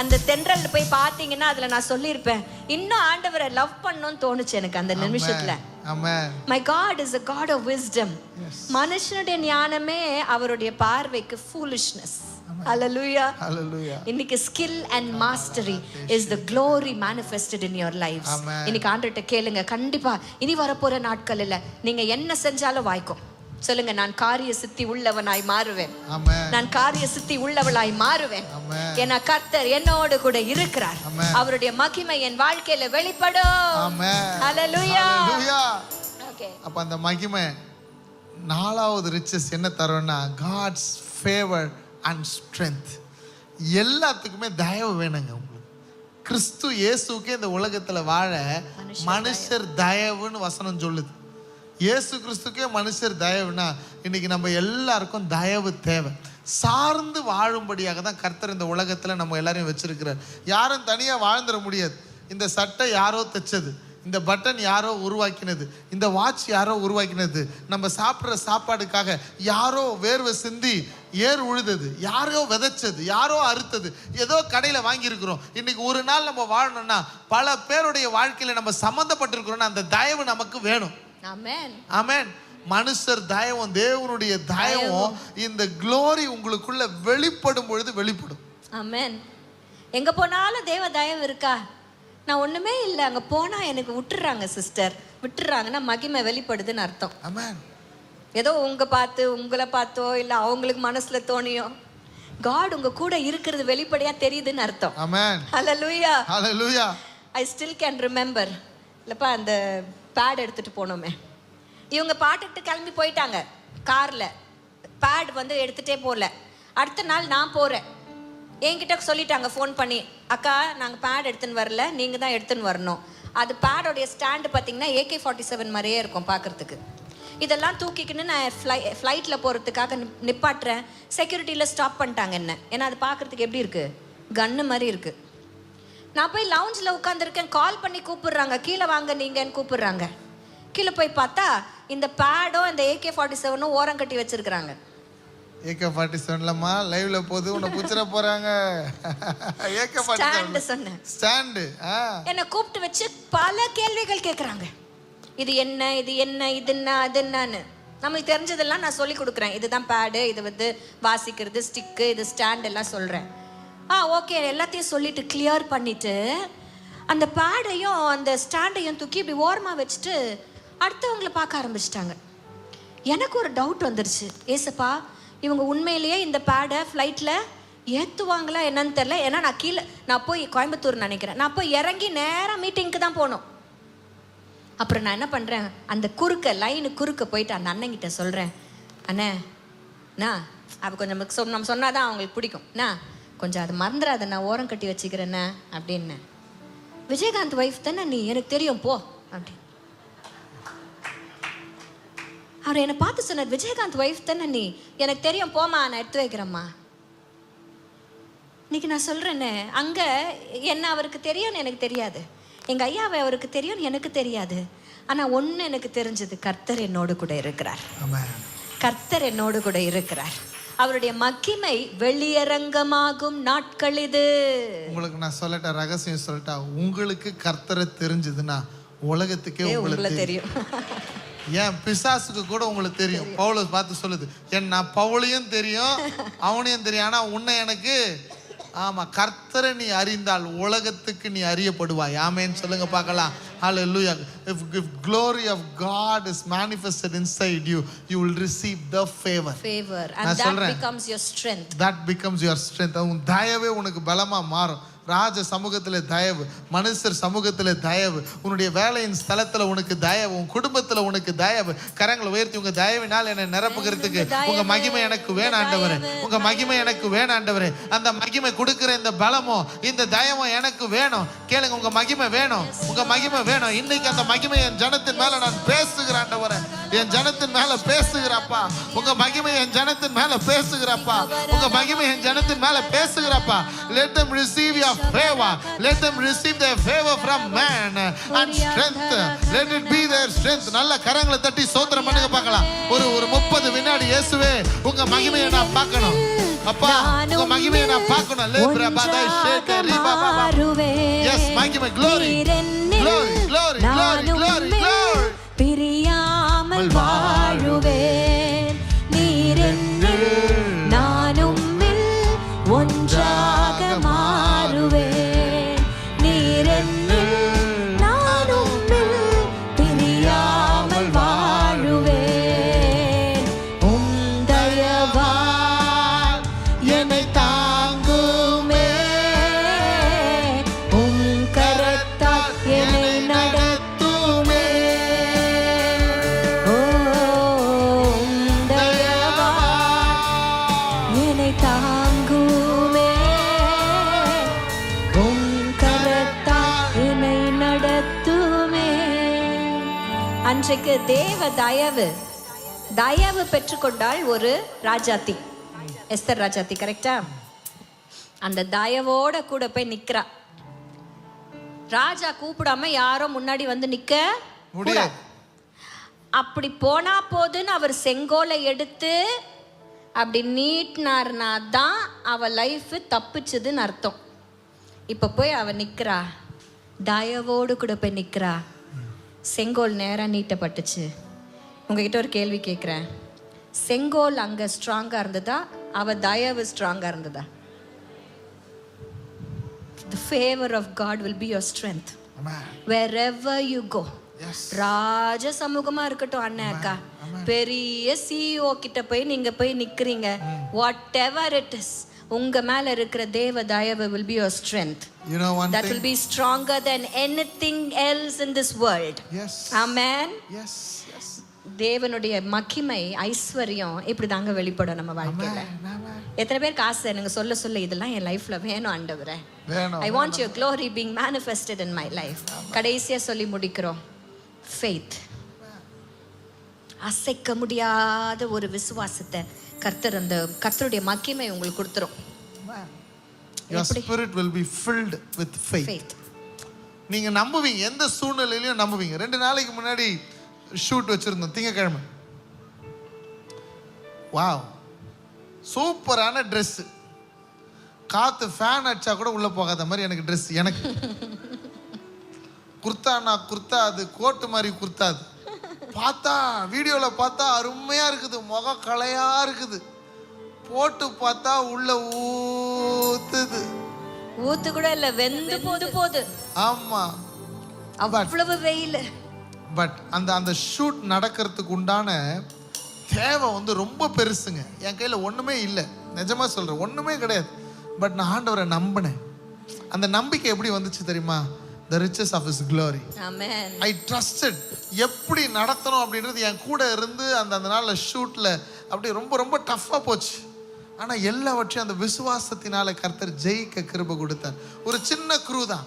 அந்த தென்றல் போய் பார்த்தீங்கன்னா அதுல நான் சொல்லியிருப்பேன், இன்னும் ஆண்டவரை லவ் பண்ணணும்னு தோணுச்சு எனக்கு அந்த நிமிஷத்துல. My God is a God of wisdom. மனுஷனுடைய ஞானமே அவருடைய பார்வைக்கு foolishness. Hallelujah. Hallelujah. இன்னைக்கு skill and mastery is the glory manifested in your lives. இன்னைக்கு ஆண்டவர்ட்ட கேளுங்க, கண்டிப்பா இனி வரப்போற நாட்கள் இல்ல நீங்க என்ன செஞ்சாலும் வாய்க்கும். சொல்லுங்க, நான் காரிய சித்தி உள்ளவனாய் மாறுவேன். நான் காரிய சித்தி உள்ளவளாய் மாறுவேன். ஏன்னா கர்த்தர் என்னோடு கூட இருக்கிறார். அவருடைய மகிமை என் வாழ்க்கையில வெளிப்படும். ஹalleluya. ஓகே, அப்ப அந்த மகிமை 4வது riches என்ன தரும்னா God's favor and strength. எல்லாத்துக்குமே தயவு வேணுங்க உங்களுக்கு. கிறிஸ்து இயேசுக்கே இந்த உலகத்துல வாழ மனுஷர் தயவுன்னு வசனம் சொல்லுது. இயேசு கிறிஸ்துக்கே மனுஷர் தயவுனா இன்னைக்கு நம்ம எல்லாருக்கும் தயவு தேவை. சார்ந்து வாழும்படியாக தான் கர்த்தர் இந்த உலகத்துல நம்ம எல்லாரையும் வச்சிருக்கிறார். யாரும் தனியா வாழ்ந்துட முடியாது. இந்த சட்டை யாரோ தைச்சது, இந்த பட்டன் யாரோ உருவாக்கினது, இந்த வாட்ச் யாரோ உருவாக்கினது, நம்ம சாப்பிட்ற சாப்பாடுக்காக யாரோ வேர்வை சிந்தி ஏர் உழுதது, யாரோ விதைச்சது, யாரோ அறுத்தது, ஏதோ கடையில வாங்கியிருக்கிறோம். இன்னைக்கு ஒரு நாள் நம்ம வாழணும்னா பல பேருடைய வாழ்க்கையில நம்ம சம்மந்தப்பட்டிருக்கிறோம்னா அந்த தயவு நமக்கு வேணும். ஆமென். மனுஷர் தயவும் தேவனுடைய தயவும் இந்த glory உங்களுக்குள்ள வெளிப்படும் பொழுது வெளிப்படும். ஆமென். எங்க போனாலும் தேவ தயவு இருக்கா? நான் ஒண்ணுமே இல்லை, அங்க போனா எனக்கு விட்டுறாங்க சிஸ்டர், விட்டுறாங்கன்னா மகிமை வெளிப்படுதுன்னு அர்த்தம். ஆமென். ஏதோ உங்களை பார்த்தோ இல்ல அவங்களுக்கு மனசுல தோணியோ காட் உங்க கூட இருக்கிறது வெளிப்படையா தெரியுதுன்னு அர்த்தம். ஆமென். ஹalleluya. ஹalleluya. I still can remember. இல்லப்பா அந்த பேட் எடுத்துட்டு போனோமே, இவங்க பாட்டுட்டு கிளம்பி போயிட்டாங்க கார்ல. பேட் வந்து எடுத்துட்டே போகல. அடுத்த நாள் நான் போறேன், என்கிட்ட சொல்லிட்டாங்க ஃபோன் பண்ணி, அக்கா நாங்கள் பேட் எடுத்துன்னு வரல, நீங்கள் தான் எடுத்துன்னு வரணும். அது பேடோடைய ஸ்டாண்டு பார்த்தீங்கன்னா AK-47 மாதிரியே இருக்கும் பார்க்குறதுக்கு. இதெல்லாம் தூக்கிக்கின்னு நான் ஃப்ளைட்டில் போகிறதுக்காக நிப்பாட்டுறேன். செக்யூரிட்டியில் ஸ்டாப் பண்ணிட்டாங்க என்ன, ஏன்னா அது பார்க்குறதுக்கு எப்படி இருக்குது, கன்னு மாதிரி இருக்குது. நான் போய் லவுஞ்சில் உட்காந்துருக்கேன், கால் பண்ணி கூப்பிடுறாங்க, கீழே வாங்க நீங்கன்னு கூப்பிடுறாங்க. கீழே போய் பார்த்தா இந்த பேடும் இந்த AK-47 ஓரம் கட்டி வச்சிருக்கிறாங்க. AK-47லமா லைவ்ல போது உன்னை புடிச்சற போறாங்க. AK-47 சொன்னேன், ஸ்டாண்ட். என்ன கூப்பிட்டு வச்சு பல கேள்விகள் கேட்குறாங்க. இது என்ன, இது என்ன, இது என்ன, அது என்னன்னு. நம்மளுக்கு தெரிஞ்சதெல்லாம் நான் சொல்லி கொடுக்குறேன். இதுதான் பேடு, இது வந்து வாசிக்கிறது, ஸ்டிக்கு, இது ஸ்டாண்ட் எல்லாம் சொல்கிறேன். ஓகே எல்லாத்தையும் சொல்லிட்டு கிளியர் பண்ணிட்டு அந்த பேடையும் அந்த ஸ்டாண்டையும் தூக்கி இப்படி ஓரமாக வச்சுட்டு அடுத்தவங்களை பார்க்க ஆரம்பிச்சிட்டாங்க. எனக்கு ஒரு டவுட் வந்துருச்சு, ஏசப்பா இவங்க உண்மையிலேயே இந்த பேடை ஃப்ளைட்டில் ஏற்றுவாங்களா என்னன்னு தெரில. ஏன்னா நான் போய் கோயம்புத்தூர் நினைக்கிறேன், நான் போய் இறங்கி நேராக மீட்டிங்க்கு தான் போகணும். அப்புறம் நான் என்ன பண்ணுறேன், அந்த லைனு குறுக்க போயிட்டு அந்த அண்ணங்கிட்ட சொல்கிறேன், அண்ணா அப்போ கொஞ்சம் நம்ம சொன்னாதான் அவங்களுக்கு பிடிக்கும், கொஞ்சம் அதை மறந்துடாத, நான் ஓரம் கட்டி வச்சுக்கிறேண்ணே அப்படின்னு. விஜயகாந்த் ஒய்ஃப் தானே நீ, எனக்கு தெரியும் போ அப்படி. அவர் என்னை பார்த்து சொன்னார், விஜயகாந்த் ஒய்ஃப் தானே நீ, எனக்கு தெரியும் போமா, நான் எடுத்து வைக்கிறேம்மா. இன்னைக்கு நான் சொல்கிறேன்னு, அங்கே என்ன அவருக்கு தெரியும்னு எனக்கு தெரியாது, எங்கள் ஐயாவை அவருக்கு தெரியும்னு எனக்கு தெரியாது. ஆனால் ஒன்று எனக்கு தெரிஞ்சது, கர்த்தர் என்னோடு கூட இருக்கிறார். கர்த்தர் என்னோடு கூட இருக்கிறார். அவருடைய மகிமை வெளியரங்கமாகும் நாட்கள் இது. உங்களுக்கு நான் சொல்லட்டா, ரகசியம் சொல்லட்டா, உங்களுக்கு கர்த்தரை தெரிஞ்சதுன்னா உலகத்துக்கே உங்களுக்கு தெரியும். ஏன் பிசாசுக்கு கூட உங்களுக்கு தெரியும். பவுல பார்த்து சொல்லுது, நான் பவுலையும் தெரியும் அவனையும் தெரியும், ஆனா உன்னை எனக்கு, ஆமா, கர்த்தரை நீ அறிந்தால் உலகத்துக்கு நீ அறியப்படுவாய். ஆமென் சொல்லுங்க பார்க்கலாம். Hallelujah. If glory of God is manifested inside you, you will receive the favor. And that becomes your strength. That becomes your strength. உன் தயவே உனக்கு பலமா மாறும். ராஜ சமூகத்தில் தயவு, மனுஷர் சமூகத்தில் தயவு, உன்னுடைய வேலையின் ஸ்தலத்தில் உனக்கு தயவு, உன் குடும்பத்தில் உனக்கு தயவு. கரங்களை உயர்த்தி, உங்க தயவினால் என்னை நிரப்புகிறதுக்கு உங்க மகிமை எனக்கு வேணாண்டவரே, உங்க மகிமை எனக்கு வேணாண்டவரே. அந்த மகிமை கொடுக்கிற இந்த பலமோ இந்த தயவோ எனக்கு வேணும். கேளுங்க, உங்க மகிமை வேணும், உங்க மகிமை வேணும். இன்னைக்கு அந்த மகிமை என் ஜனத்தின் மேல நான் பேசுகிறாண்டவரே, என் ஜனத்தின் மேல பேசுகிறப்பா. உங்க மகிமை என் ஜனத்தின் மேல பேசுகிறப்பா. உங்க மகிமை என் ஜனத்தின் மேல பேசுகிறப்பா. Let them receive your favor. Let them receive their favor from man and strength. Let it be their strength. நல்ல கரங்களை தட்டி ஸ்தோத்திரம் பண்ணுங்க பார்க்கலாம். ஒரு 30 வினாடி. இயேசுவே, உங்க மகிமையை நான் பார்க்கணும். அப்பா, உங்க மகிமையை நான் பார்க்கணும். லேப்ரா பாதாய் ஷேக ரிபா பாபா. Yes, மகிமை, glory, glory, glory, glory, glory, glory. பிரியாமல் வாழுவேன். நீரென்னில் நானும் ஒன்றாக மாறுவேன். நீரென்னில் நானும் பிரியாமல் வாழுவேன். தயவால் என்னை தாங்குமே, கரத்தால் என்னை நடத்துமே. தயவால் என்னை தாங்குமே, கரத்தால் என்னை நடத்துமே. அன்றைக்கு தேவ தயவு பெற்றுக்கொண்டாள் ஒரு ராஜாத்தி, எஸ்தர் ராஜாத்தி. கரெக்டா? அந்த தயவோட கூட போய் நிக்கிறா. ராஜா கூப்பிடாம யாரும் முன்னாடி வந்து நிக்க முடியாது. அப்படி போனா போதுன்னு அவர் செங்கோலை எடுத்து அப்படி நீட்டினார்னா தான் அவ லைஃப் தப்பிச்சுதுன்னு அர்த்தம். இப்ப போய் அவ நிக்கிறா, தயவோடு கூட போய் நிக்கிறா. செங்கோல் நேரா நீட்டப்பட்டுச்சு. உங்ககிட்ட ஒரு கேள்வி கேட்குறேன், செங்கோல் அங்க ஸ்ட்ராங்கா இருந்ததா, அவ தயவு ஸ்ட்ராங்கா இருந்ததா? The favor of God will be your strength. Amen. Wherever you go. Yes. ராஜ சமூகமா இருக்கட்டும் அண்ணா அக்கா, பெரிய CEO கிட்ட போய் நீங்க போய் நிக்கிறீங்க, whatever it is, உங்க மேல இருக்கிற தேவ தயவு will be your strength. You know one that thing? will be stronger than anything else in this world. Yes. Amen. Yes. Yes. தேவனுடைய மகிமை ஐஸ்வர்யம் இப்படி தாங்க வெளிப்படும் நம்ம வாழ்க்கையில. எத்தனை பேருக்கு ஆசை நீங்க சொல்ல சொல்ல இதெல்லாம் என் லைஃப்ல வேணும் ஆண்டவரே, I want your glory being manifested in my life. கடைசியா சொல்லி முடிக்கிறோம், faith. அசைக்க முடியாத ஒரு விசுவாசத்தை கர்த்தருடைய மகிமை உங்களுக்கு கொடுத்துரும். Your spirit will be filled with faith. நீங்க நம்புவீங்க, எந்த சூழ்நிலையிலும் நம்புவீங்க. 2 நாளைக்கு முன்னாடி ஷூட் வச்சிருந்தோம், திங்கக்கிழமை. வாவ், சூப்பரான ட்ரெஸ். காத்து ஃபேன் அடிச்சா கூட உள்ள போகாத மாதிரி எனக்கு ட்ரெஸ். எனக்கு குர்த்தானா குர்த்தா, அது கோட்டு மாதிரி குர்த்தாது. பார்த்தா வீடியோவில் பார்த்தா அருமையாக இருக்குது, முகம் கலையாக இருக்குது. போட்டு பார்த்தா உள்ள ஊத்து கூட இல்லை, வெந்து போது. ஆமாம், அவ்வளவு வெயில். பட் அந்த ஷூட் நடக்கிறதுக்கு உண்டான தேவை ரொம்ப பெருசுங்க. என் கையில் ஒன்றுமே இல்லை, நிஜமாக சொல்கிறேன், ஒன்றுமே கிடையாது. பட் நான் ஆண்டவரை நம்பினேன். அந்த நம்பிக்கை எப்படி வந்துச்சு தெரியுமா? The riches of His glory. Amen. I trusted. எப்படி நடத்தணும் அப்படின்றது என் கூட இருந்து அந்த நாளில் ஷூட்டில் அப்படி ரொம்ப டஃப்பாக போச்சு. ஆனால் எல்லாவற்றையும் அந்த விசுவாசத்தினால கர்த்தர் ஜெயிக்க கிருபை கொடுத்தார். ஒரு சின்ன க்ரூ தான்,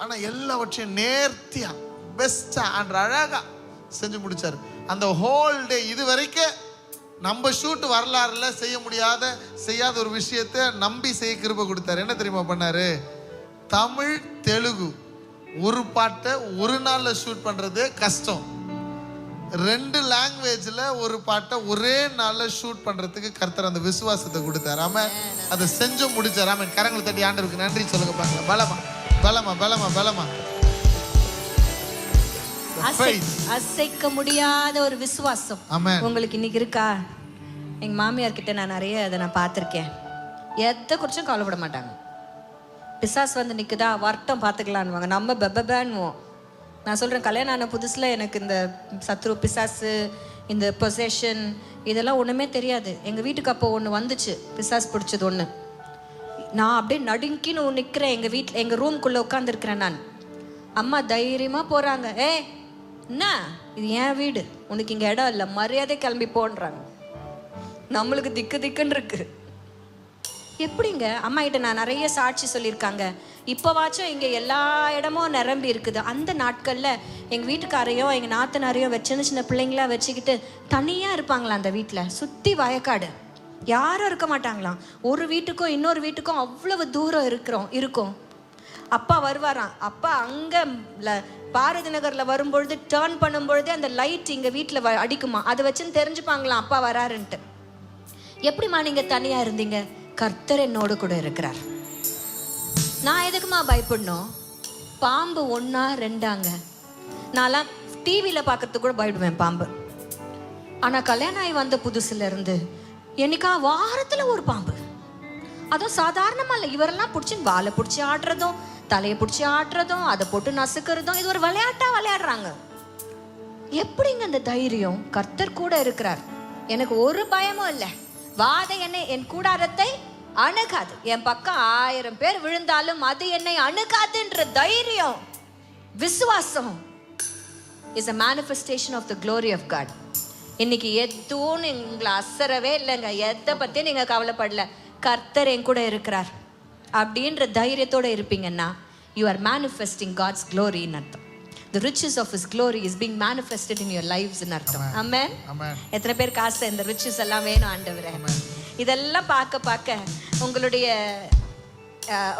ஆனா எல்லாவற்றையும் நேர்த்தியா பெஸ்டா அண்ட் அழகா செஞ்சு முடிச்சாரு. அந்த ஹோல் டே இது வரைக்கும் நம்ம ஷூட் வரலாறுல செய்யாத ஒரு விஷயத்தை நம்பி செய்ய கிருபை கொடுத்தாரு. என்ன தெரியுமா பண்ணாரு? தமிழ் தெலுங்கு ஒரு பாட்டை ஒரு நாள்ல ஷூட் பண்றது கஷ்டம். 2 லாங்குவேஜ்ல ஒரு பாட்டை ஒரே நாள்ல ஷூட் பண்றதுக்கு கர்த்தர் அந்த விசுவாசத்தை கொடுத்தாரு. ஆமென். அதை செஞ்சு முடிச்சாரு. ஆமென். கரங்களை தட்டி ஆண்டவருக்கு நன்றி சொல்லுங்க பாக்கலாம். பலமா பலமா பலமா பலமா. அசைக்க முடியாத ஒரு விசுவாசம் உங்களுக்கு இன்னைக்கு இருக்கா? எங்க மாமியார் கிட்ட நான் நிறைய அதை நான் பார்த்துருக்கேன். எதை குறிச்சும் கவலைப்பட மாட்டாங்க. பிசாஸ் வந்து நிற்குதா, வருத்தம் பார்த்துக்கலான்வாங்க. நம்ம பெபபேன்னுவோம். நான் சொல்கிறேன், கல்யாணம் ஆன புதுசில் எனக்கு இந்த சத்ரு பிசாசு இந்த பொசேஷன் இதெல்லாம் ஒன்றுமே தெரியாது. எங்கள் வீட்டுக்கு அப்போ ஒன்று வந்துச்சு, பிசாஸ் பிடிச்சது ஒன்று. நான் அப்படியே நடுங்கின்னு நிற்கிறேன். எங்கள் ரூம்குள்ளே உட்காந்துருக்கிறேன் நான். அம்மா தைரியமாக போகிறாங்க. என்ன இது என் வீடு, உனக்கு இங்கே இடம் இல்லை, மரியாதை கிளம்பி போன்றாங்க. நம்மளுக்கு திக்குன்னு இருக்கு. எப்படிங்க? அம்மா கிட்ட நான் நிறைய சாட்சி சொல்லியிருக்காங்க. இப்போவாச்சும் இங்கே எல்லா இடமும் நிரம்பி இருக்குது. அந்த நாட்களில் எங்கள் வீட்டுக்காரையோ எங்கள் நாத்தனாரையோ சின்ன பிள்ளைங்களா வச்சுக்கிட்டு தனியாக இருப்பாங்களாம். அந்த வீட்டில் சுற்றி வயக்காடு, யாரும் இருக்க மாட்டாங்களாம். ஒரு வீட்டுக்கும் இன்னொரு வீட்டுக்கும் அவ்வளவு தூரம் இருக்கும். அப்பா வருவாராம். அப்பா அங்கே பாரதி நகரில் வரும்பொழுது டேர்ன் பண்ணும்பொழுதே அந்த லைட் இங்கே வீட்டில் அடிக்குமா, அதை வச்சுன்னு தெரிஞ்சுப்பாங்களாம் அப்பா வராருன்ட்டு. எப்படிம்மா நீங்கள் தனியாக இருந்தீங்க? கர்த்தர் என்னோடு கூட இருக்கிறார். நான் எதுக்குமா பயப்படணும்? பாம்பு 1 2 நான்லாம் டிவியில் பார்க்கறதுக்கு கூட பயப்படுவேன் பாம்பு. ஆனால் கல்யாணம் ஆகி வந்த புதுசுல இருந்து என்னைக்கா வாரத்தில் ஒரு பாம்பு, அதுவும் சாதாரணமாக இல்லை. இவரெல்லாம் பிடிச்சி வாழை பிடிச்சி ஆடுறதும் தலையை பிடிச்சி ஆடுறதும் அதை போட்டு நசுக்கிறதும் இது ஒரு விளையாடுறாங்க. எப்படிங்க அந்த தைரியம்? கர்த்தர் கூட இருக்கிறார். எனக்கு ஒரு பயமும் இல்லை. வாதை என்னை என் கூடாரத்தை அணுகாது. என் பக்கம் 1000 பேர் விழுந்தாலும் அது என்னை அணுகாதுன்ற தைரியம், விசுவாசம் is a manifestation of the glory of God. இன்னைக்கு எதுவும் உங்களை அசரவே இல்லைங்க. எதை பத்தியும் நீங்க கவலைப்படல. கர்த்தர் என் கூட இருக்கிறார் அப்படின்ற தைரியத்தோட இருப்பீங்கன்னா you are manifesting God's glory in அர்த்தம். The riches of His glory is being manifested in your lives in அர்த்தம். Amen. எத்தனை பேருக்கு ஆசை இந்த riches எல்லாம் வேணும் ஆண்டவரே? இதெல்லாம் பார்க்க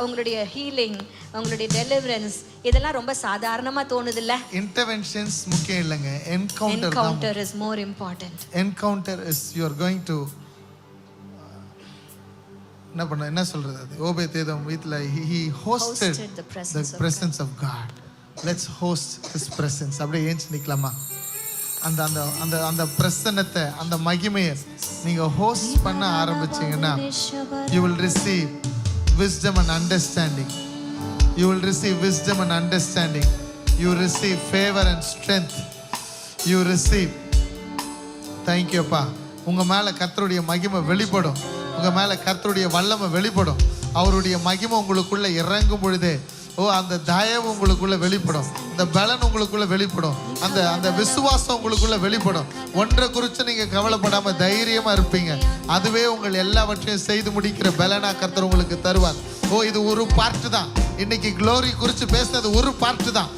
உங்களுடைய ஹீலிங், உங்களுடைய டெலிவரன்ஸ் இதெல்லாம் ரொம்ப சாதாரணமா தோணுது இல்ல? இன்டர்வென்ஷன்ஸ் முக்கியம் இல்லைங்க. Encounter is more important. Encounter is you are going to என்ன சொல்றது? அது ஓபேதேதம் வீட்ல he hosted the presence of God. Let's host his presence. அப்படியே ஏஞ்சி நிக்கலாமா? அந்த அந்த அந்த அந்த பிரசன்னத்தை, அந்த மகிமையை நீங்க ஹோஸ்ட் பண்ண ஆரம்பிச்சீங்கன்னா you will receive wisdom and understanding. You will receive wisdom and understanding. You will receive favor and strength. You will receive. Thank you அப்பா. உங்க மேல கர்த்தருடைய மகிமை வெளிப்படும். உங்க மேல கர்த்தருடைய வல்லமை வெளிப்படும். அவருடைய மகிமை உங்களுக்குள்ள இறங்கும் பொழுதே அந்த தயவு உங்களுக்குள்ள வெளிப்படும். இந்த பலன் உங்களுக்குள்ள வெளிப்படும். அந்த விசுவாசம் உங்களுக்குள்ள வெளிப்படும். ஒன்றை குறித்து நீங்க கவலைப்படாம தைரியமா இருப்பீங்க. அதுவே உங்கள் எல்லாவற்றையும் செய்து முடிக்கிற பலனா கர்த்தர் உங்களுக்கு தருவார். இது ஒரு பார்ட் தான். இன்னைக்கு க்ளோரி குறித்து பேசினது ஒரு பார்ட் தான்.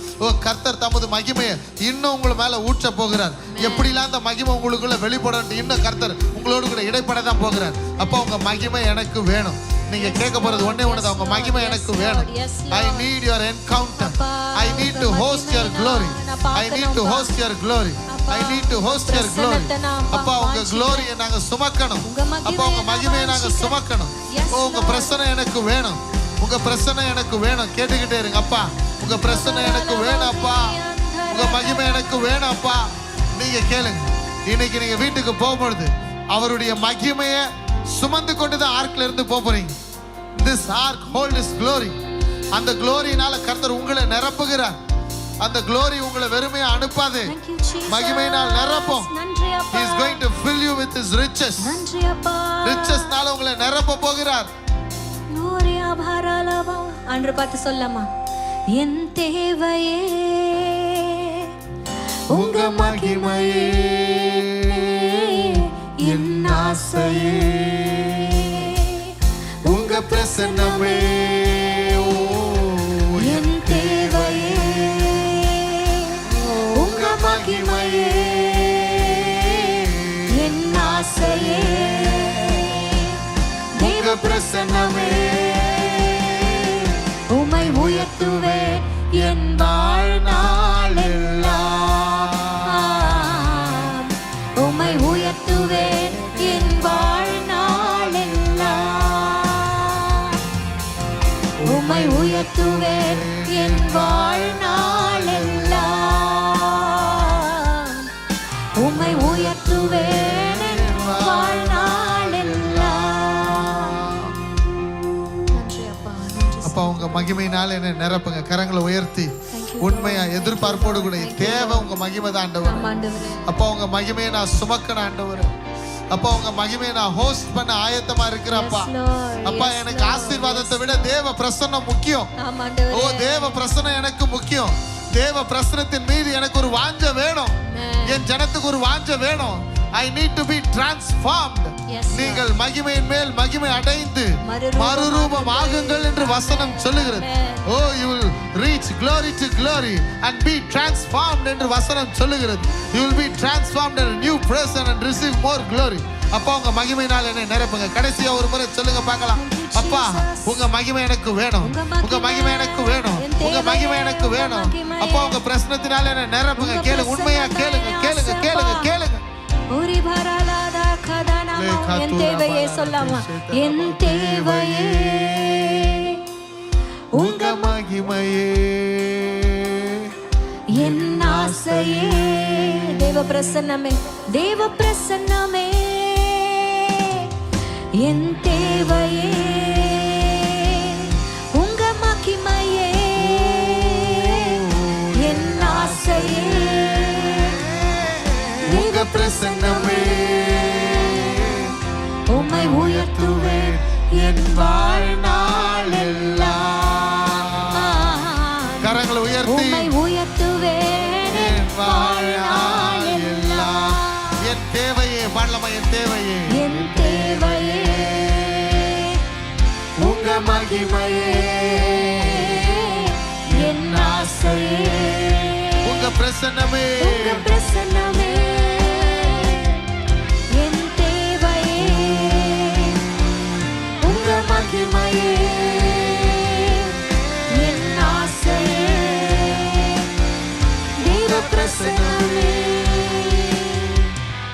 கர்த்தர் தமது மகிமையை இன்னும் உங்களை மேல ஊற்ற போகிறார். எப்படிலாம் அந்த மகிமை உங்களுக்குள்ள வெளிப்படும் இன்னும் கர்த்தர் உங்களோடு கூட இடைப்பட தான் போகிறார். அப்போ உங்க மகிமை எனக்கு வேணும். நீங்க கேட்க போறது ஒண்ணே ஒண்ணுதான். உங்க மகிமை எனக்கு வேணும். I need your encounter. I need to host your glory. I need to host your glory. I need to host your glory. அப்பா உங்க glory-யை நாங்க சுமக்கணும். அப்பா உங்க மகிமையை நாங்க சுமக்கணும். உங்க பிரசன்னம் எனக்கு வேணும். உங்க பிரசன்னம் எனக்கு வேணும். கேட்டுக்கிட்டே இருங்க. அப்பா உங்க பிரசன்னம் எனக்கு வேணும். அப்பா உங்க மகிமை எனக்கு வேணும். அப்பா நீங்க கேளுங்க. இன்னைக்கு நீங்க வீட்டுக்கு போகும்பொழுது அவருடைய மகிமையை சுமந்து கொண்டு தான் ஆர்க்ல இருந்து போறீங்க. This ark hold his glory. அந்த gloryனால கர்த்தர் உங்களை நிரப்புகிறார். அந்த glory உங்களை வெறுமையா அனுப்பாது. மகிமையினால் நிரப்பும். He is going to fill you with his riches. richesனால உங்களை நிரப்ப போகிறார். அன்று பார்த்து சொல்லமா, என் தேவையே உங்க மகிமையே, என் ஆசையே உங்க பிரசன்னமே, என் தேவை பிரசன்னமே உம்மை உயர்த்துவே என் வாழ்நாளெல்லாம். உம்மை உயர்த்துவே என் வாழ்நாளெல்லாம். உம்மை உயர்த்துவே என் வாழ்நாளெல்லாம். உம்மை உயர்த்துவேன் என் வாழ்நாளெல்லாம். நன்றி அப்பா, நன்றி. அப்பா உங்க மகிமையினால என்ன நிரப்புங்க. கரங்களை உயர்த்தி உண்மையா எதிர்பார்ப்போடு கூட தேவை உங்க மகிமை தான் ஆண்டவர். ஆண்டவரே, அப்பா உங்க மகிமையை நான் சுமக்கணும் ஆண்டவர். அப்பா உங்க மகிமையை நான் ஹோஸ்ட் பண்ண ஆயத்தமா இருக்கிறப்பா. Yes, Lord. அப்பா Yes, எனக்கு Lord. ஆசீர்வாதத்தை விட தேவ பிரசன்னம் முக்கியம். ஆமா ஓ ஆண்டவரே. தேவ பிரசன்னம் எனக்கு முக்கியம். தேவ பிரசனத்தின் மீது எனக்கு ஒரு வாஞ்ச வேணும். என் ஜனத்துக்கு ஒரு வாஞ்ச வேணும். I need to be transformed. Yes, Lord. நீங்கள் மகிமையின் மேல் மகிமை அடைந்து மறுரூபம் ஆகுங்கள் என்று வசனம் சொல்லுகிறது. ஓ you will reach glory to glory and be transformed என்று வசனம் சொல்லுகிறது. You will be transformed in a new person and receive more glory. அப்பா உங்க மகிமையினால் என்னை நிரப்புங்க. கடைசியா ஒரு முறை சொல்லுங்க பார்க்கலாம். அப்பா உங்க மகிமை எனக்கு வேணும். உங்க மகிமை எனக்கு வேணும். உங்க மகிமை எனக்கு வேணும். அப்பா உங்க பிரசனத்தினால என்னை நிரப்புங்க. கேளுங்க, உண்மையா கேளுங்க, கேளுங்க, கேளுங்க, கேளுங்க. ஒரு பரலாத கதனமா என் தேவையே சொல்லாமா. என் தேவையே உங்க மகிமையே என் ஆசையே. தேவ பிரசன்னமே, தேவ பிரசன்னமே என் தேவையே. உங்க மகிமையே என் ஆசையே. உங்க பிரசன்னமே உம்மை உயர்த்துவே என் வாழ்நாளெல்லாம். கரங்களை உயர்த்தி உம்மை உயர்த்துவே என் வாழ்நாளெல்லாம். என் தேவையே பாடலாமா? என் தேவையே என் தேவையே உங்க மகிமையே என் ஆசையே. உங்க பிரசன்னமே உங்க பிரசன்னமே என் தேவையே. உங்க மகிமையே என் ஆசையே. தேவ பிரசன்னமே.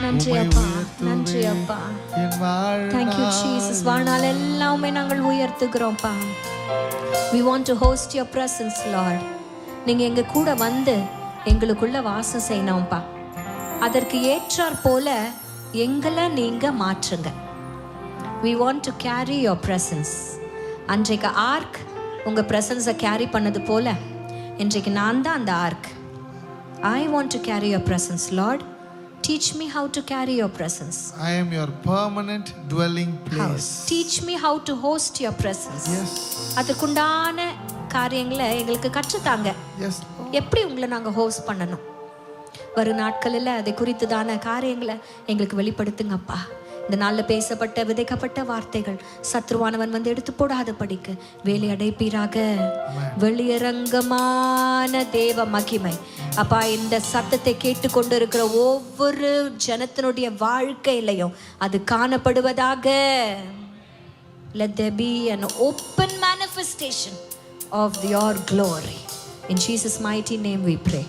நன்றி அப்பா, நன்றி அப்பா. என் Thank you Jesus. வாழ்நாள் எல்லாமே நாங்கள் உயர்த்துகிறோம்ப்பா. We want to host your presence Lord. நீங்க எங்க கூட வந்து எங்களுக்குள்ள வாசம் செய்யணும்ப்பா. அதற்கு ஏற்றாற் போல எங்களை நீங்க மாற்றுங்க. We want to carry your presence. அன்றைக்கு ஆர்க் உங்க பிரசன்ஸை கேரி பண்ணது போல இன்றைக்கு நான் தான் அந்த arc. I want to carry your presence Lord. Teach me how to carry your presence. I am your permanent dwelling place. Teach me how to host your presence. Yes. அதுக்குண்டான காரியங்களை எங்களுக்கு கற்றுத்தாங்க. Yes. எப்படி உங்களை நாங்கள் ஹோஸ்ட் பண்ணணும் வரும் நாட்களில் அதை குறித்துதான காரியங்களை எங்களுக்கு வெளிப்படுத்துங்கப்பா. இந்த நாளில் பேசப்பட்ட விதைக்கப்பட்ட வார்த்தைகள் சத்ருவானவன் வந்து எடுத்து போடாத படிக்க வேலை அடைப்பீராக. வெளியரங்கமான தேவ மகிமை அப்பா இந்த சத்தத்தை கேட்டுக்கொண்டு இருக்கிற ஒவ்வொரு ஜனத்தினுடைய வாழ்க்கையிலையும் அது காணப்படுவதாக. Let there be an open manifestation of your glory. In Jesus' mighty name we pray.